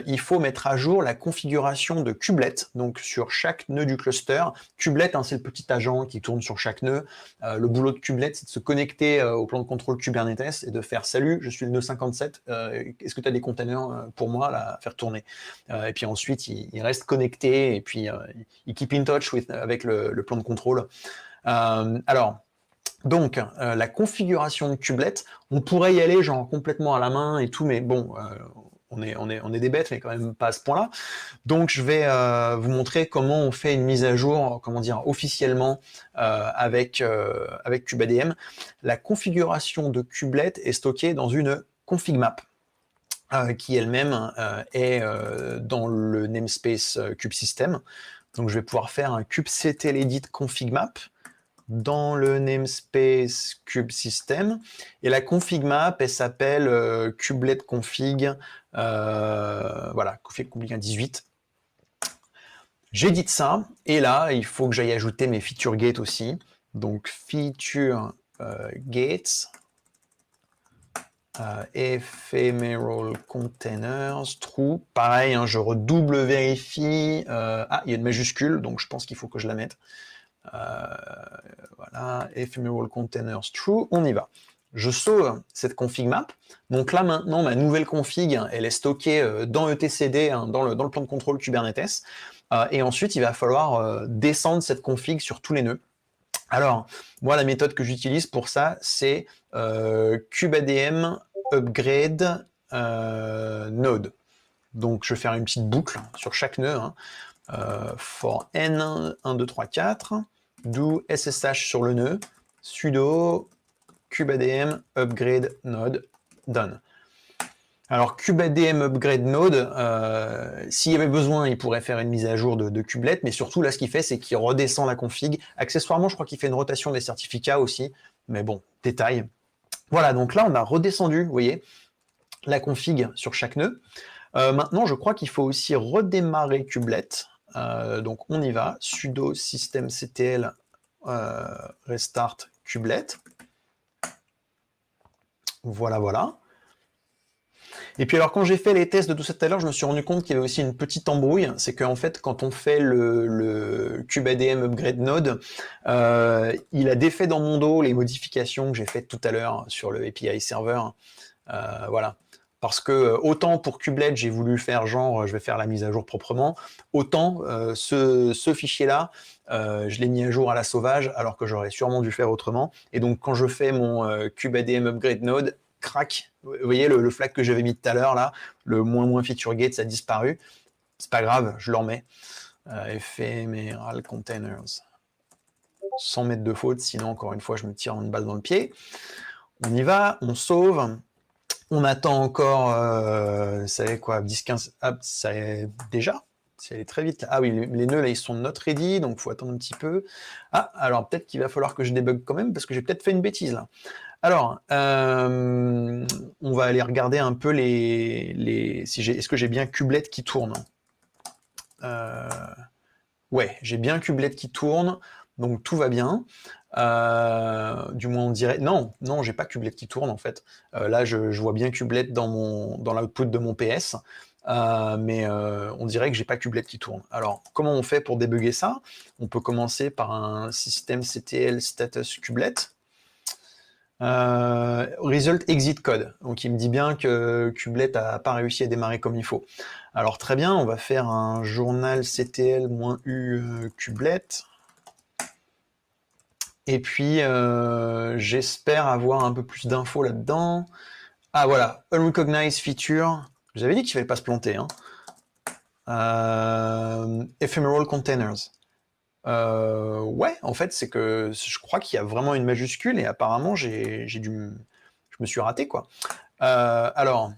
[SPEAKER 1] il faut mettre à jour la configuration de Kubelet, donc sur chaque nœud du cluster. Kubelet, hein, c'est le petit agent qui tourne sur chaque nœud. Le boulot de Kubelet, c'est de se connecter au plan de contrôle Kubernetes et de faire « Salut, je suis le nœud 57, est-ce que tu as des containers pour moi là, à faire tourner ?» Et puis ensuite, il reste connecté et puis il keep in touch avec le plan de contrôle. Donc, la configuration de Kubelet, on pourrait y aller genre complètement à la main et tout, mais bon, on est des bêtes, mais quand même pas à ce point-là. Donc, je vais vous montrer comment on fait une mise à jour, comment dire, officiellement avec KubeADM. La configuration de Kubelet est stockée dans une config map. qui elle-même est dans le namespace kubesystem. Donc je vais pouvoir faire un kubectl edit config map dans le namespace kubesystem. Et la config map, elle s'appelle kubelet config, voilà, config 18. J'édite ça, et là, il faut que j'aille ajouter mes feature gates aussi. Donc feature gates, ephemeral containers, true. Pareil, hein, je redouble vérifie. Ah, il y a une majuscule, donc je pense qu'il faut que je la mette. Voilà, ephemeral containers, true. On y va. Je sauve cette config map. Donc là, maintenant, ma nouvelle config, elle est stockée dans etcd, hein, dans le plan de contrôle Kubernetes. Et ensuite, il va falloir descendre cette config sur tous les nœuds. Alors, moi, la méthode que j'utilise pour ça, c'est kubadm upgrade node. Donc, je vais faire une petite boucle sur chaque nœud. Hein. For n 1, 2, 3, 4, do ssh sur le nœud, sudo kubadm upgrade node done. Alors, kubadm upgrade node, s'il y avait besoin, il pourrait faire une mise à jour de kubelet, mais surtout, là, ce qu'il fait, c'est qu'il redescend la config. Accessoirement, je crois qu'il fait une rotation des certificats aussi, mais bon, détail. Voilà, donc là, on a redescendu, vous voyez, la config sur chaque nœud. Maintenant, je crois qu'il faut aussi redémarrer kubelet. Donc, on y va. Sudo systemctl restart kubelet. Voilà, voilà. Et puis alors quand j'ai fait les tests de tout ça tout à l'heure, je me suis rendu compte qu'il y avait aussi une petite embrouille, c'est qu'en fait quand on fait le kubadm upgrade node, il a défait dans mon dos les modifications que j'ai faites tout à l'heure sur le API server, voilà. Parce que autant pour kubelet j'ai voulu faire genre je vais faire la mise à jour proprement, autant ce fichier-là, je l'ai mis à jour à la sauvage alors que j'aurais sûrement dû faire autrement. Et donc quand je fais mon kubadm upgrade node, crac, vous voyez le flag que j'avais mis tout à l'heure là, le moins feature gate, ça a disparu. C'est pas grave, je le remets. Ephemeral containers. Sans mettre de faute, sinon encore une fois je me tire une balle dans le pied. On y va, on sauve. On attend encore, vous savez quoi, 10-15, ah, ça est déjà, c'est allé très vite. Là. Ah oui, les nœuds là ils sont not ready, donc il faut attendre un petit peu. Ah, alors peut-être qu'il va falloir que je débug quand même, parce que j'ai peut-être fait une bêtise là. Alors, on va aller regarder un peu est-ce que j'ai bien kubelet qui tourne. Ouais, j'ai bien kubelet qui tourne, donc tout va bien. Du moins on dirait... Non, j'ai pas kubelet qui tourne en fait. Là, je vois bien kubelet dans l'output de mon PS, mais on dirait que j'ai pas kubelet qui tourne. Alors, comment on fait pour débugger ça? On peut commencer par un systemctl status kubelet. Result exit code. Donc il me dit bien que kubelet n'a pas réussi à démarrer comme il faut. Alors très bien, on va faire un journal ctl-u kubelet. Et puis j'espère avoir un peu plus d'infos là-dedans. Ah voilà, unrecognized feature. J'avais dit qu'il fallait pas se planter. Hein. Ephemeral containers. Ouais, en fait, c'est que je crois qu'il y a vraiment une majuscule et apparemment, je me suis raté, quoi. Alors,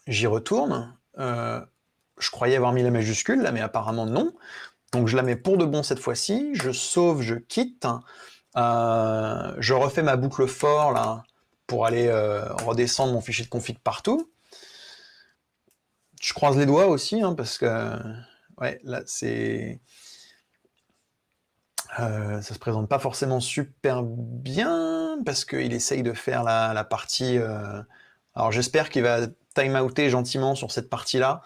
[SPEAKER 1] j'y retourne. Je croyais avoir mis la majuscule, là, mais apparemment, non. Donc, je la mets pour de bon cette fois-ci. Je sauve, je quitte. Je refais ma boucle for, là, pour aller redescendre mon fichier de config partout. Je croise les doigts aussi, hein, parce que, ouais, là, c'est... ça se présente pas forcément super bien parce qu'il essaye de faire la partie. Alors j'espère qu'il va time-outer gentiment sur cette partie-là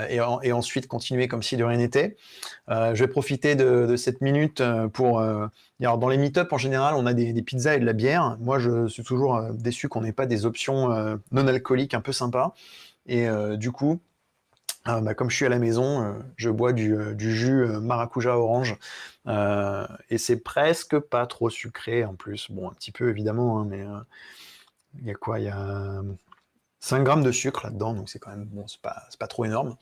[SPEAKER 1] et ensuite continuer comme si de rien n'était. Je vais profiter de cette minute pour. Alors dans les meet-up en général, on a des pizzas et de la bière. Moi, je suis toujours déçu qu'on n'ait pas des options non alcooliques un peu sympas. Et du coup. Comme je suis à la maison, je bois du jus maracuja orange et c'est presque pas trop sucré en plus. Bon, un petit peu évidemment, hein, mais il y a quoi? Il y a 5 grammes de sucre là-dedans, donc c'est quand même bon, c'est pas trop énorme.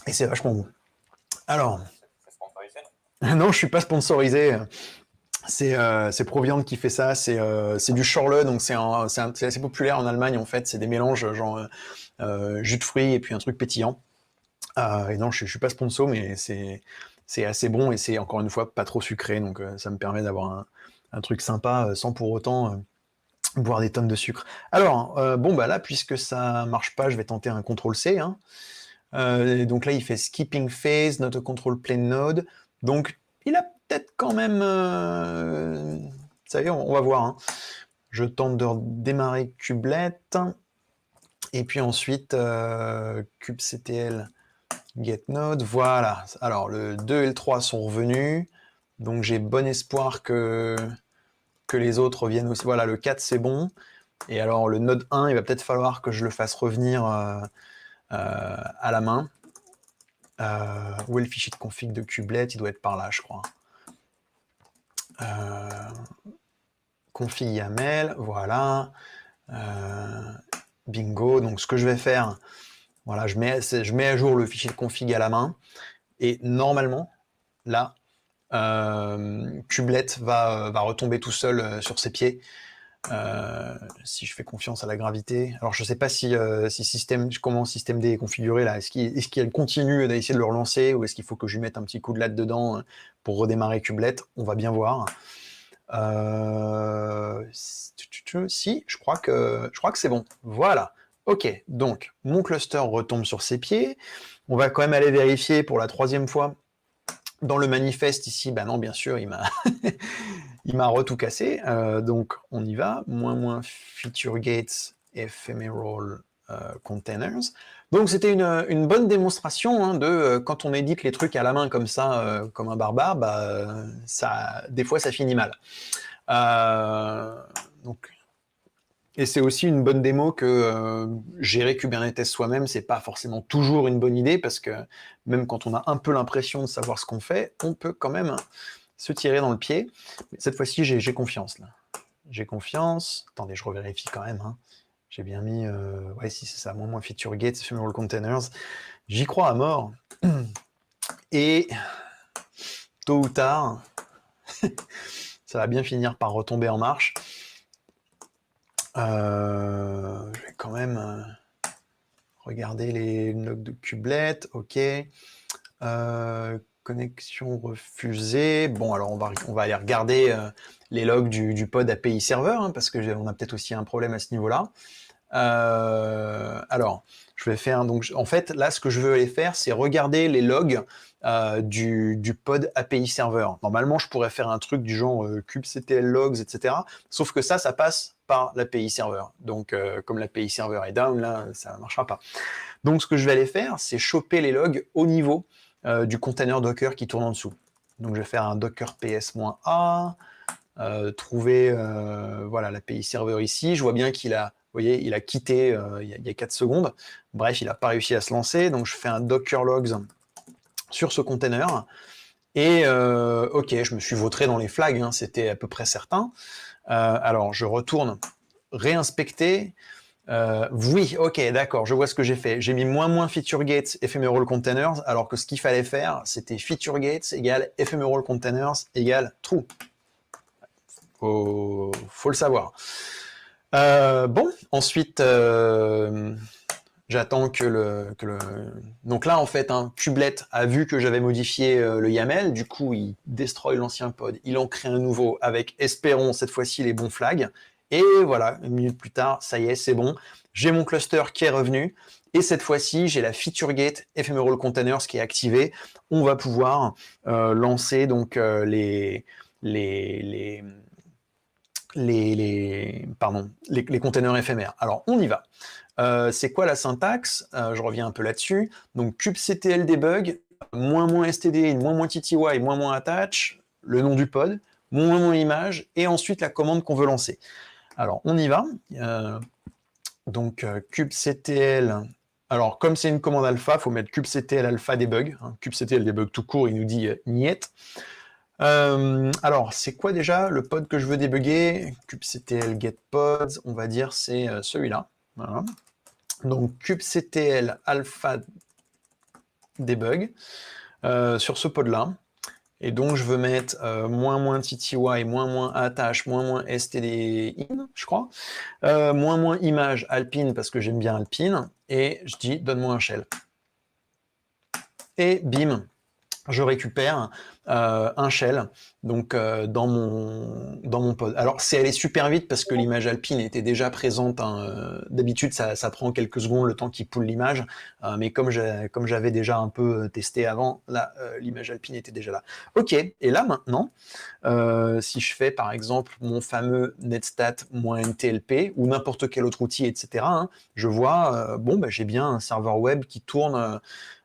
[SPEAKER 1] Et c'est vachement bon. Alors, non, je suis pas sponsorisé. C'est Proviant qui fait ça, c'est du Schorle, donc c'est assez populaire en Allemagne en fait, c'est des mélanges genre jus de fruits et puis un truc pétillant. Et non, je suis pas sponsor, mais c'est assez bon et c'est encore une fois pas trop sucré, donc ça me permet d'avoir un truc sympa sans pour autant boire des tonnes de sucre. Alors, bon bah là, puisque ça marche pas, je vais tenter un CTRL-C. Hein. Donc là, il fait skipping phase, not a control plane node. Donc, il a peut-être quand même... ça y est, on va voir. Hein. Je tente de démarrer Kubelet. Et puis ensuite, kubectl get node. Voilà. Alors, le 2 et le 3 sont revenus. Donc, j'ai bon espoir que les autres reviennent aussi. Voilà, le 4, c'est bon. Et alors, le node 1, il va peut-être falloir que je le fasse revenir à la main. Où est le fichier de config de Kubelet? Il doit être par là, je crois. Config YAML, voilà. Bingo. Donc, ce que je vais faire, voilà, je mets à jour le fichier de config à la main. Et normalement, là, Kubelet va retomber tout seul sur ses pieds. Si je fais confiance à la gravité. Alors je sais pas si comment système D est configuré là. Est-ce qu'il continue d'essayer de le relancer ou est-ce qu'il faut que je lui mette un petit coup de latte dedans pour redémarrer Kubelet? On va bien voir. Si, je crois que c'est bon. Voilà. Ok, donc mon cluster retombe sur ses pieds. On va quand même aller vérifier pour la 3e fois dans le manifeste ici. Bah non, bien sûr, il m'a il m'a tout cassé. Donc on y va. -- feature gates ephemeral containers. Donc c'était une bonne démonstration hein, de quand on édite les trucs à la main comme ça, comme un barbare, bah, des fois ça finit mal. Donc, et c'est aussi une bonne démo que gérer Kubernetes soi-même, c'est pas forcément toujours une bonne idée parce que même quand on a un peu l'impression de savoir ce qu'on fait, on peut quand même se tirer dans le pied. Mais cette fois-ci, j'ai confiance là. J'ai confiance. Attendez, je revérifie quand même. Hein. J'ai bien mis, ouais, si c'est ça, -- feature gates, ephemeral containers. J'y crois à mort. Et tôt ou tard, ça va bien finir par retomber en marche. Je vais quand même regarder les logs de Kubelet. Ok. Connexion refusée. Bon, alors on va aller regarder les logs du pod API serveur, hein, parce qu'on a peut-être aussi un problème à ce niveau-là. Alors, je vais faire... Donc, en fait, là, ce que je veux aller faire, c'est regarder les logs du pod API serveur. Normalement, je pourrais faire un truc du genre kubectl logs, etc. Sauf que ça passe par l'API serveur. Donc, comme l'API serveur est down, là, ça ne marchera pas. Donc, ce que je vais aller faire, c'est choper les logs au niveau du container Docker qui tourne en dessous. Donc, je vais faire un docker ps-a, trouver voilà, l'API serveur ici. Je vois bien qu'il a, vous voyez, il a quitté il y a 4 secondes. Bref, il n'a pas réussi à se lancer. Donc, je fais un docker logs sur ce container. Et ok, je me suis vautré dans les flags, hein, c'était à peu près certain. Alors, je retourne réinspecter. Oui, ok, d'accord, je vois ce que j'ai fait. J'ai mis -- feature gates ephemeral containers, alors que ce qu'il fallait faire, c'était feature gates égale ephemeral containers égale true. Faut le savoir. Bon, ensuite, j'attends que le... Donc là, en fait, hein, Kubelet a vu que j'avais modifié le YAML, du coup, il destroy l'ancien pod, il en crée un nouveau avec, espérons, cette fois-ci, les bons flags. Et voilà, une minute plus tard, ça y est, c'est bon. J'ai mon cluster qui est revenu. Et cette fois-ci, j'ai la feature gate ephemeral containers qui est activée. On va pouvoir lancer donc les containers éphémères. Alors, on y va. C'est quoi la syntaxe? Je reviens un peu là-dessus. Donc, kubectl debug, -- std, -- tty, -- attach, le nom du pod, -- image, et ensuite la commande qu'on veut lancer. Alors, on y va. Donc, kubectl... Alors, comme c'est une commande alpha, il faut mettre kubectl alpha debug. Hein. Kubectl debug tout court, il nous dit niet. Alors, c'est quoi déjà le pod que je veux débugger? kubectl get pods, on va dire c'est celui-là. Voilà. Donc, kubectl alpha debug sur ce pod-là. Et donc, je veux mettre moins TTY, moins attache, moins std in, je crois. Moins image Alpine parce que j'aime bien Alpine. Et je dis, donne-moi un shell. Et bim, je récupère un shell donc dans mon pod. Alors c'est allé super vite parce que l'image Alpine était déjà présente. Hein. D'habitude ça prend quelques secondes le temps qu'il poule l'image, mais comme j'avais déjà un peu testé avant, là l'image Alpine était déjà là. Ok, et là maintenant, si je fais par exemple mon fameux netstat-ntlp ou n'importe quel autre outil, etc., hein, je vois, bon, bah, j'ai bien un serveur web qui tourne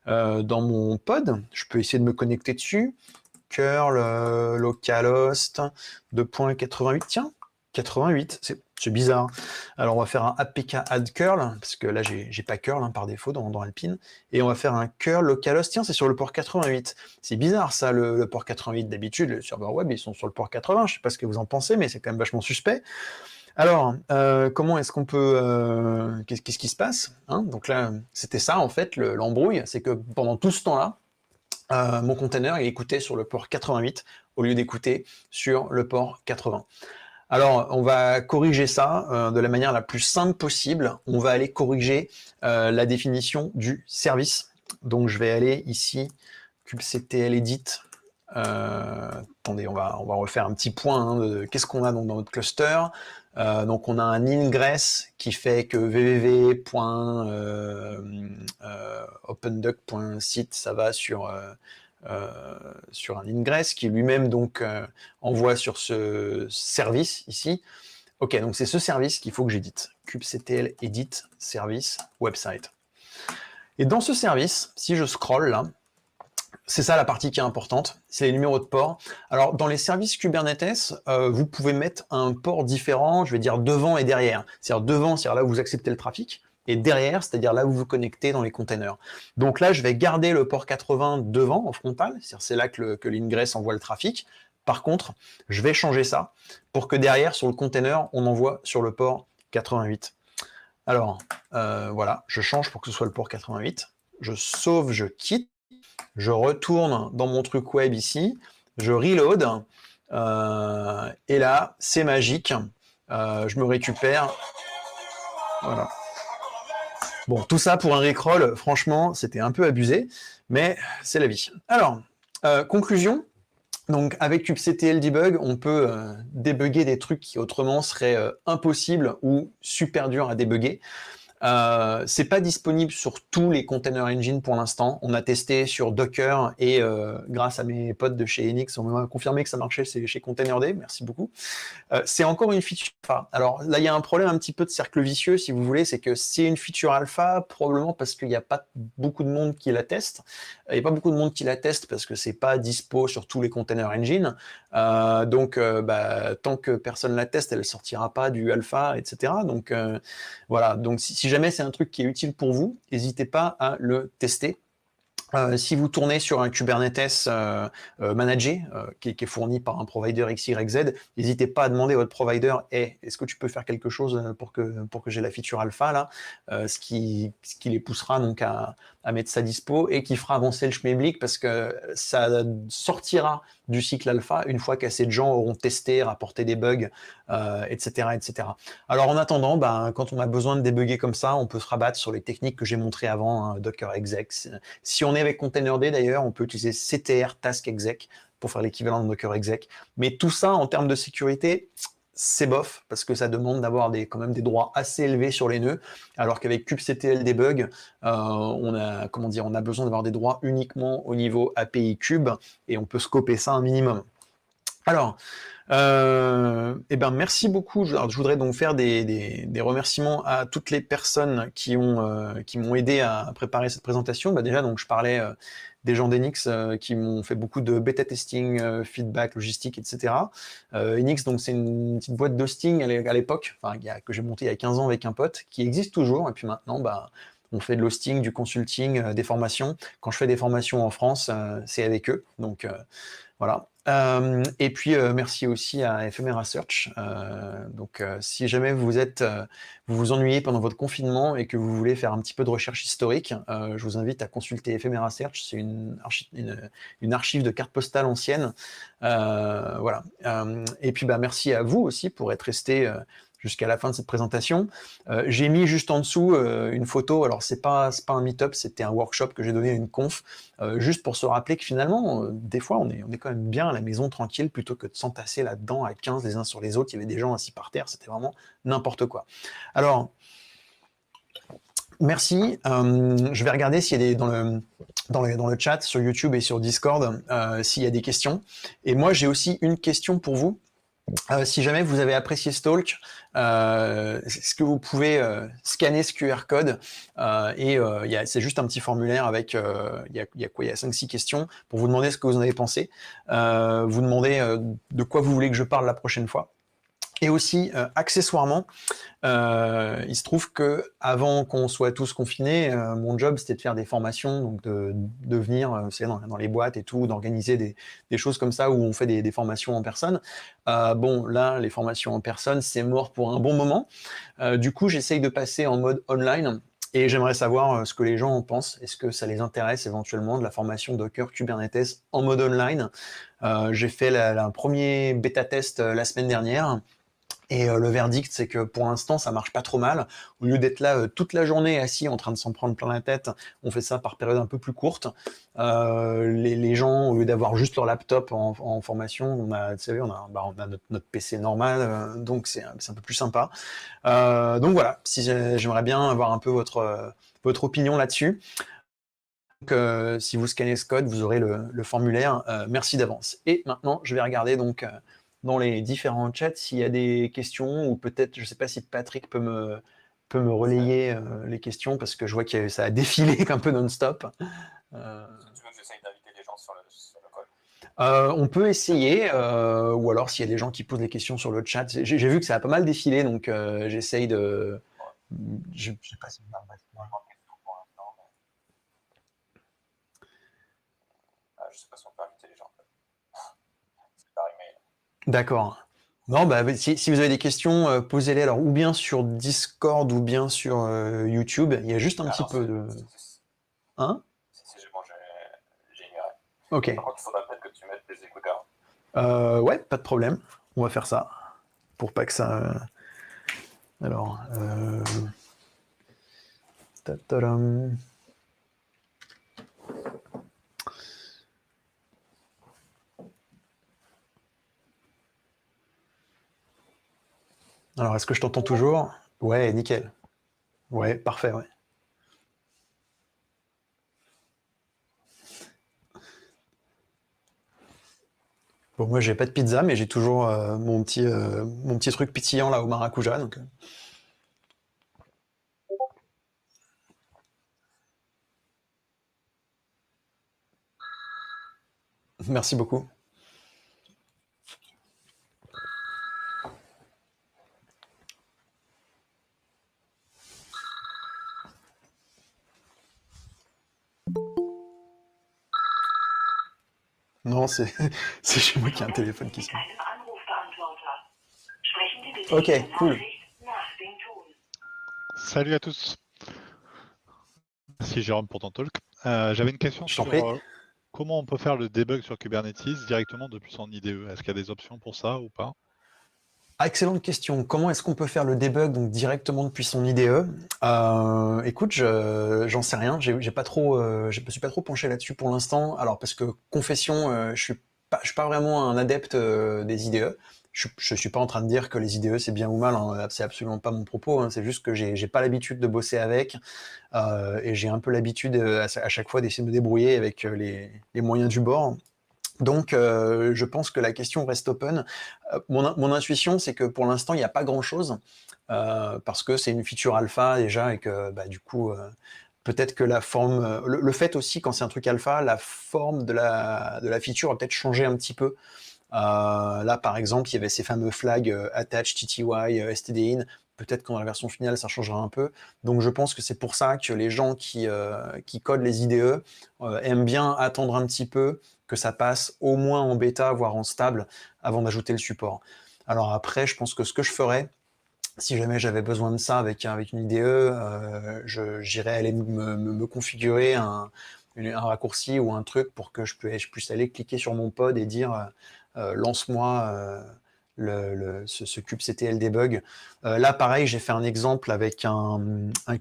[SPEAKER 1] dans mon pod. Je peux essayer de me connecter dessus. Curl, localhost, 2.88, tiens, 88, c'est bizarre. Alors on va faire un apk add curl, parce que là j'ai pas curl hein, par défaut dans Alpine, et on va faire un curl localhost, tiens c'est sur le port 88. C'est bizarre ça le port 88, d'habitude les serveurs web ils sont sur le port 80, je sais pas ce que vous en pensez, mais c'est quand même vachement suspect. Alors, comment est-ce qu'on peut... qu'est-ce qui se passe hein. Donc là, c'était ça en fait, l'embrouille, c'est que pendant tout ce temps-là, mon container il écoutait sur le port 88 au lieu d'écouter sur le port 80. Alors, on va corriger ça de la manière la plus simple possible. On va aller corriger la définition du service. Donc, je vais aller ici, kubectl edit. Attendez, on va refaire un petit point hein, de qu'est-ce qu'on a donc dans notre cluster. Donc on a un ingress qui fait que www.openduck.site ça va sur un ingress qui lui-même donc envoie sur ce service ici. Ok, donc c'est ce service qu'il faut que j'édite. kubectl edit service website. Et dans ce service, si je scroll là, c'est ça la partie qui est importante, c'est les numéros de port. Alors dans les services Kubernetes, vous pouvez mettre un port différent, je vais dire devant et derrière. C'est-à-dire devant, c'est-à-dire là où vous acceptez le trafic, et derrière, c'est-à-dire là où vous vous connectez dans les containers. Donc là, je vais garder le port 80 devant, en frontal, c'est-à-dire c'est là que l'ingress envoie le trafic. Par contre, je vais changer ça pour que derrière, sur le container, on envoie sur le port 88. Alors, voilà, je change pour que ce soit le port 88. Je sauve, je quitte. Je retourne dans mon truc web ici, je reload, et là, c'est magique, je me récupère, voilà. Bon, tout ça pour un rickroll, franchement, c'était un peu abusé, mais c'est la vie. Alors, conclusion, donc avec kubectl debug, on peut débugger des trucs qui autrement seraient impossibles ou super durs à débugger. C'est pas disponible sur tous les container engine pour l'instant. On a testé sur Docker et grâce à mes potes de chez Enix, on m'a confirmé que ça marchait chez Containerd. Merci beaucoup. C'est encore une feature alpha. Alors là, il y a un problème un petit peu de cercle vicieux, si vous voulez, c'est que c'est une feature alpha, probablement parce qu'il n'y a pas beaucoup de monde qui la teste. Il n'y a pas beaucoup de monde qui la teste parce que c'est pas dispo sur tous les container engine. Donc, tant que personne la teste, elle sortira pas du alpha, etc. Donc, voilà. Donc, si jamais c'est un truc qui est utile pour vous, n'hésitez pas à le tester. Si vous tournez sur un Kubernetes managé, qui est fourni par un provider XYZ, n'hésitez pas à demander à votre provider hey, est-ce que tu peux faire quelque chose pour que j'ai la feature alpha là, ce qui les poussera donc à mettre ça dispo et qui fera avancer le schmilblick parce que ça sortira du cycle alpha une fois qu'assez de gens auront testé, rapporté des bugs, etc., etc. Alors en attendant, quand on a besoin de débugger comme ça, on peut se rabattre sur les techniques que j'ai montrées avant, hein, Docker exec. Si on est avec Containerd d'ailleurs, on peut utiliser CTR task exec pour faire l'équivalent de Docker exec. Mais tout ça en termes de sécurité, c'est bof, parce que ça demande d'avoir quand même des droits assez élevés sur les nœuds, alors qu'avec kubectl debug, on a besoin d'avoir des droits uniquement au niveau API kube, et on peut scoper ça un minimum. Alors, merci beaucoup. Alors, je voudrais donc faire des remerciements à toutes les personnes qui m'ont aidé à préparer cette présentation. Déjà, donc je parlais des gens d'Enix qui m'ont fait beaucoup de bêta testing, feedback, logistique, etc. Enix, donc c'est une petite boîte d'hosting à l'époque, que j'ai montée il y a 15 ans avec un pote, qui existe toujours. Et puis maintenant, on fait de l'hosting, du consulting, des formations. Quand je fais des formations en France, c'est avec eux. Donc voilà. Et puis merci aussi à Ephemera Search. Donc si jamais vous vous ennuyez pendant votre confinement et que vous voulez faire un petit peu de recherche historique, je vous invite à consulter Ephemera Search. C'est une archive de cartes postales anciennes. Voilà. Et puis merci à vous aussi pour être resté jusqu'à la fin de cette présentation. J'ai mis juste en dessous une photo. Alors c'est pas un meet-up, c'était un workshop que j'ai donné à une conf. Juste pour se rappeler que finalement, des fois, on est quand même bien à la maison tranquille plutôt que de s'entasser là-dedans à 15 les uns sur les autres. Il y avait des gens assis par terre, c'était vraiment n'importe quoi. Alors, merci. Je vais regarder s'il y a dans le chat sur YouTube et sur Discord s'il y a des questions. Et moi, j'ai aussi une question pour vous. Si jamais vous avez apprécié ce talk, est-ce que vous pouvez scanner ce QR code c'est juste un petit formulaire avec il y a 5-6 questions pour vous demander ce que vous en avez pensé, vous demander de quoi vous voulez que je parle la prochaine fois. Et aussi, accessoirement, il se trouve que avant qu'on soit tous confinés, mon job c'était de faire des formations, donc de venir dans les boîtes et tout, d'organiser des choses comme ça où on fait des formations en personne. Bon, là, les formations en personne, c'est mort pour un bon moment. Du coup, j'essaye de passer en mode online. Et j'aimerais savoir ce que les gens en pensent. Est-ce que ça les intéresse éventuellement de la formation Docker Kubernetes en mode online? J'ai fait un premier bêta test la semaine dernière. Et le verdict, c'est que pour l'instant, ça marche pas trop mal. Au lieu d'être là toute la journée assis en train de s'en prendre plein la tête, on fait ça par période un peu plus courte. Les gens, au lieu d'avoir juste leur laptop en formation, on a notre PC normal, donc c'est un peu plus sympa. Donc voilà, j'aimerais bien avoir un peu votre opinion là-dessus. Donc, si vous scannez ce code, vous aurez le formulaire. Merci d'avance. Et maintenant, je vais regarder donc dans les différents chats s'il y a des questions, ou peut-être, je ne sais pas si Patrick peut me relayer les questions, parce que je vois que ça a défilé un peu non-stop.
[SPEAKER 2] Tu veux que j'essaye d'inviter des gens sur le call?
[SPEAKER 1] On peut essayer, ou alors s'il y a des gens qui posent des questions sur le chat. J'ai vu que ça a pas mal défilé, donc j'essaye de... Je sais pas si...
[SPEAKER 2] Je sais pas si on peut inviter les gens. C'est par email.
[SPEAKER 1] D'accord. Non, si vous avez des questions, posez-les alors ou bien sur Discord ou bien sur YouTube. Il y a juste un petit peu de... Hein?
[SPEAKER 2] C'est bon, j'ignorais.
[SPEAKER 1] Ok.
[SPEAKER 2] Par contre, il faudra peut-être que tu mettes des écouteurs.
[SPEAKER 1] Ouais, pas de problème. On va faire ça. Pour pas que ça... Alors... tataram. Alors, est-ce que je t'entends toujours? Ouais, nickel. Ouais, parfait, ouais. Bon, moi, j'ai pas de pizza, mais j'ai toujours mon petit truc pétillant là au maracuja. Donc... Merci beaucoup. Non, c'est chez moi qu'il y a un téléphone qui sonne. Ok, cool.
[SPEAKER 3] Salut à tous. Merci Jérôme pour ton talk. J'avais une question
[SPEAKER 1] Je t'en
[SPEAKER 3] sur
[SPEAKER 1] prie.
[SPEAKER 3] comment on peut faire le debug sur Kubernetes directement depuis son IDE. Est-ce qu'il y a des options pour ça ou pas?
[SPEAKER 1] Excellente question. Comment est-ce qu'on peut faire le debug donc directement depuis son IDE? Écoute, j'en sais rien. Je me suis pas trop penché là-dessus pour l'instant. Alors parce que confession, je suis pas vraiment un adepte des IDE. Je suis pas en train de dire que les IDE c'est bien ou mal, hein. C'est absolument pas mon propos, hein. C'est juste que j'ai pas l'habitude de bosser avec et j'ai un peu l'habitude à chaque fois d'essayer de me débrouiller avec les moyens du bord. Donc, je pense que la question reste open. Mon intuition, c'est que pour l'instant, il n'y a pas grand-chose, parce que c'est une feature alpha déjà, et que du coup, peut-être que la forme... le fait aussi, quand c'est un truc alpha, la forme de la feature va peut-être changer un petit peu. Là, par exemple, il y avait ces fameux flags attach, TTY, stdin. peut-être que dans la version finale, ça changera un peu. Donc je pense que c'est pour ça que les gens qui codent les IDE aiment bien attendre un petit peu que ça passe au moins en bêta, voire en stable, avant d'ajouter le support. Alors après, je pense que ce que je ferais, si jamais j'avais besoin de ça avec une IDE, j'irais aller me configurer un raccourci ou un truc pour que je puisse aller cliquer sur mon pod et dire lance-moi ce kubectl debug. Là, pareil, j'ai fait un exemple avec un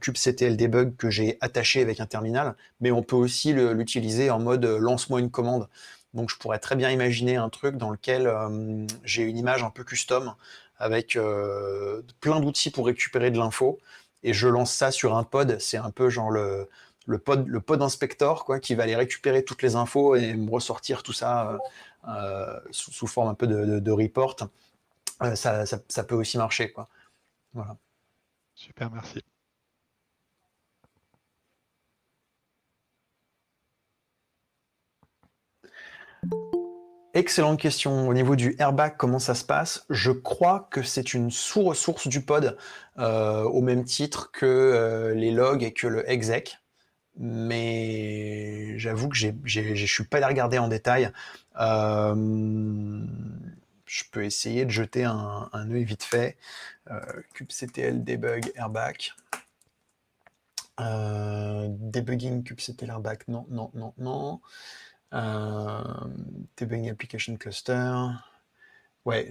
[SPEAKER 1] kubectl debug que j'ai attaché avec un terminal, mais on peut aussi l'utiliser en mode lance-moi une commande. Donc, je pourrais très bien imaginer un truc dans lequel j'ai une image un peu custom avec plein d'outils pour récupérer de l'info, et je lance ça sur un pod. C'est un peu genre le pod inspector, quoi, qui va aller récupérer toutes les infos et me ressortir tout ça sous forme un peu de report. Ça peut aussi marcher, quoi. Voilà.
[SPEAKER 3] Super, merci.
[SPEAKER 1] Excellente question. Au niveau du airbag, comment ça se passe? Je crois que c'est une sous-ressource du pod, au même titre que les logs et que le exec. Mais j'avoue que je suis pas allé regarder en détail. Je peux essayer de jeter un œil vite fait. kubectl debug airbag. Debugging kubectl airbag, non, non, non, non. Debugging application cluster. Ouais,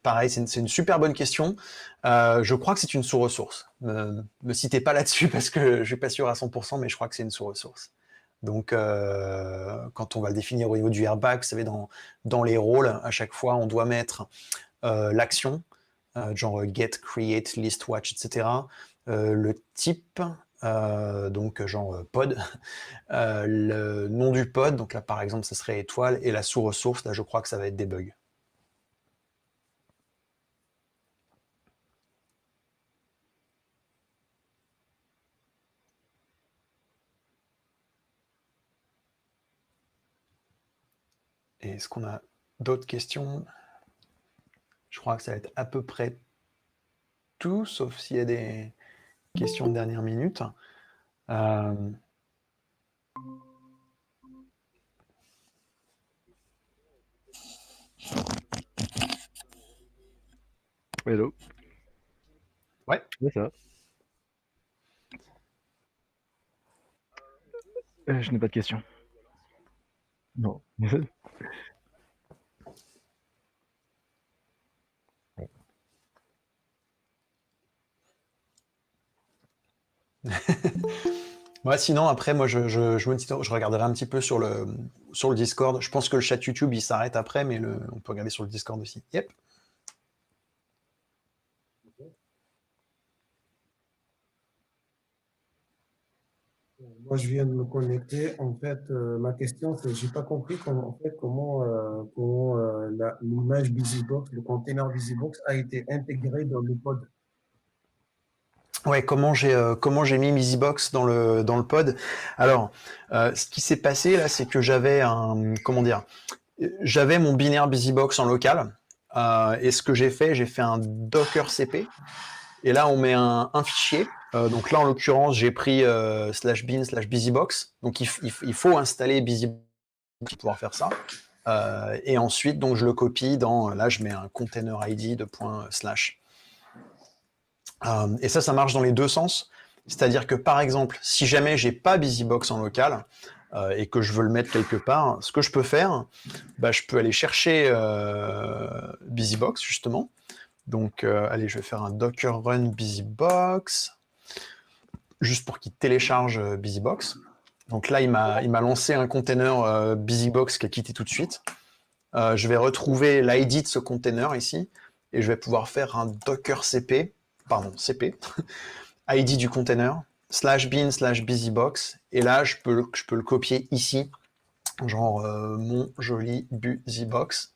[SPEAKER 1] pareil, c'est une super bonne question. Je crois que c'est une sous-ressource. Me citez pas là-dessus parce que je suis pas sûr à 100%, mais je crois que c'est une sous-ressource. Donc, quand on va le définir au niveau du airbag, vous savez, dans les rôles, à chaque fois, on doit mettre l'action, genre get, create, list, watch, etc. Le type, donc genre pod, le nom du pod, donc là par exemple ça serait étoile, et la sous-ressource, là je crois que ça va être debug. Et est-ce qu'on a d'autres questions? Je crois que ça va être à peu près tout, sauf s'il y a des questions de dernière minute.
[SPEAKER 4] Hello.
[SPEAKER 1] Ouais.
[SPEAKER 4] Ouais, ça va. Je n'ai pas de questions. Non.
[SPEAKER 1] Ouais, sinon, après, moi, je regarderai un petit peu sur le Discord. Je pense que le chat YouTube, il s'arrête après, mais on peut regarder sur le Discord aussi. Yep.
[SPEAKER 5] Moi, je viens de me connecter. En fait, ma question, c'est, j'ai pas compris comment l'image BusyBox, le container BusyBox a été intégré dans le pod.
[SPEAKER 1] Ouais, comment j'ai mis BusyBox dans le pod. Alors, ce qui s'est passé là, c'est que j'avais mon binaire BusyBox en local, et ce que j'ai fait un Docker CP, et là on met un fichier. Donc là en l'occurrence j'ai pris /bin/busybox. Donc il faut installer BusyBox pour pouvoir faire ça. Et ensuite donc je le copie là je mets un container ID de ./. Et ça marche dans les deux sens. C'est-à-dire que par exemple, si jamais j'ai pas BusyBox en local et que je veux le mettre quelque part, ce que je peux faire, je peux aller chercher BusyBox justement. Donc allez, je vais faire un docker run BusyBox juste pour qu'il télécharge BusyBox. Donc là, il m'a lancé un container BusyBox qui a quitté tout de suite. Je vais retrouver l'ID de ce container ici et je vais pouvoir faire un docker CP, ID du container, /bin/busybox, et là je peux le copier ici, genre mon joli busybox,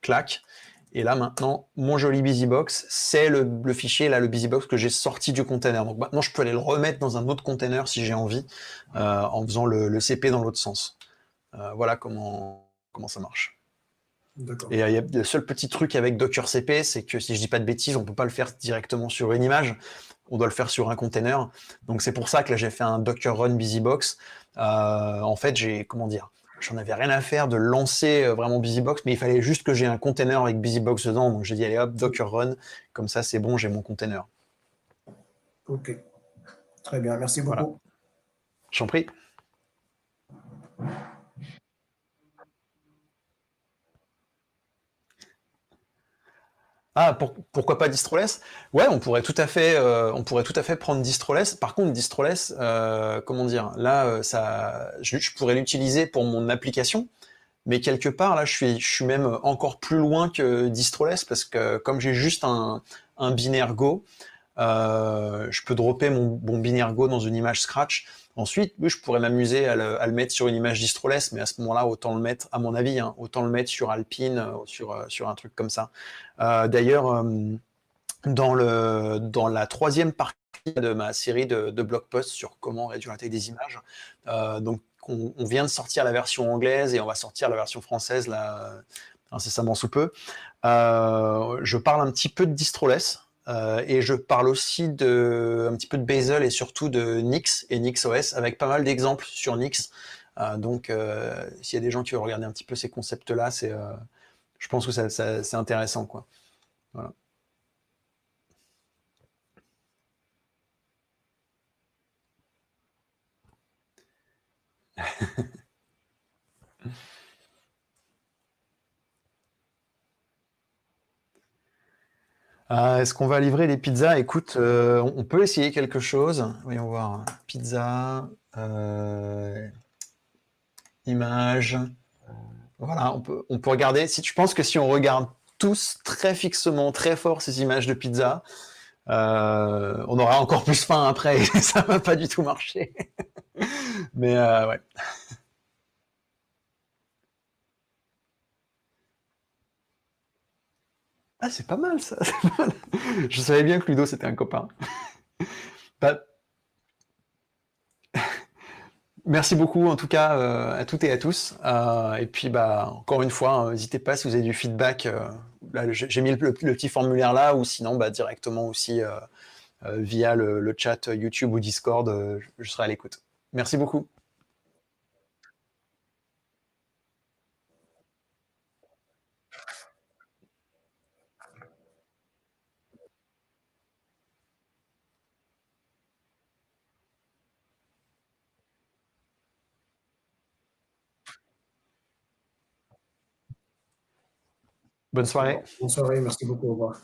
[SPEAKER 1] clac, et là maintenant mon joli busybox, c'est le fichier là, le busybox que j'ai sorti du container. Donc maintenant je peux aller le remettre dans un autre container si j'ai envie, en faisant le CP dans l'autre sens. Voilà comment ça marche.
[SPEAKER 5] D'accord.
[SPEAKER 1] Et le seul petit truc avec Docker CP, c'est que si je dis pas de bêtises, on peut pas le faire directement sur une image, on doit le faire sur un container. Donc c'est pour ça que là j'ai fait un Docker Run BusyBox. En fait, j'en avais rien à faire de lancer vraiment BusyBox, mais il fallait juste que j'ai un container avec BusyBox dedans. Donc j'ai dit allez hop, Docker Run, comme ça c'est bon, j'ai mon container.
[SPEAKER 5] Ok. Très bien. Merci beaucoup.
[SPEAKER 1] Voilà. J'en prie. Ah, pourquoi pas Distroless? Ouais, on pourrait tout à fait prendre Distroless. Par contre, Distroless, comment dire, là, je pourrais l'utiliser pour mon application, mais quelque part, là, je suis même encore plus loin que Distroless parce que comme j'ai juste un binaire Go, je peux dropper mon binaire Go dans une image Scratch. Ensuite, oui, je pourrais m'amuser à le mettre sur une image Distroless, mais à ce moment-là, autant le mettre, à mon avis, hein, autant le mettre sur Alpine, sur un truc comme ça. D'ailleurs, dans la troisième partie de ma série de blog posts sur comment réduire la taille des images, donc on vient de sortir la version anglaise et on va sortir la version française là, incessamment sous peu. Je parle un petit peu de Distroless. Et je parle aussi un petit peu de Bazel et surtout de Nix et NixOS avec pas mal d'exemples sur Nix. Donc, s'il y a des gens qui veulent regarder un petit peu ces concepts-là, je pense que c'est intéressant, quoi. Voilà. Est-ce qu'on va livrer les pizzas? Écoute, on peut essayer quelque chose. Voyons voir. Pizza, image. Voilà, on peut regarder. Si tu penses que si on regarde tous très fixement, très fort ces images de pizza, on aura encore plus faim après et ça va pas du tout marcher. Mais ouais. Ah, c'est pas mal ça. C'est pas mal. Je savais bien que Ludo c'était un copain. Bah, merci beaucoup en tout cas à toutes et à tous. Et puis bah encore une fois, n'hésitez pas si vous avez du feedback. Là, j'ai mis le petit formulaire là, ou sinon bah, directement aussi via le chat YouTube ou Discord. Je serai à l'écoute. Merci beaucoup. Bonne soirée.
[SPEAKER 5] Bonne soirée. Merci beaucoup. Au revoir.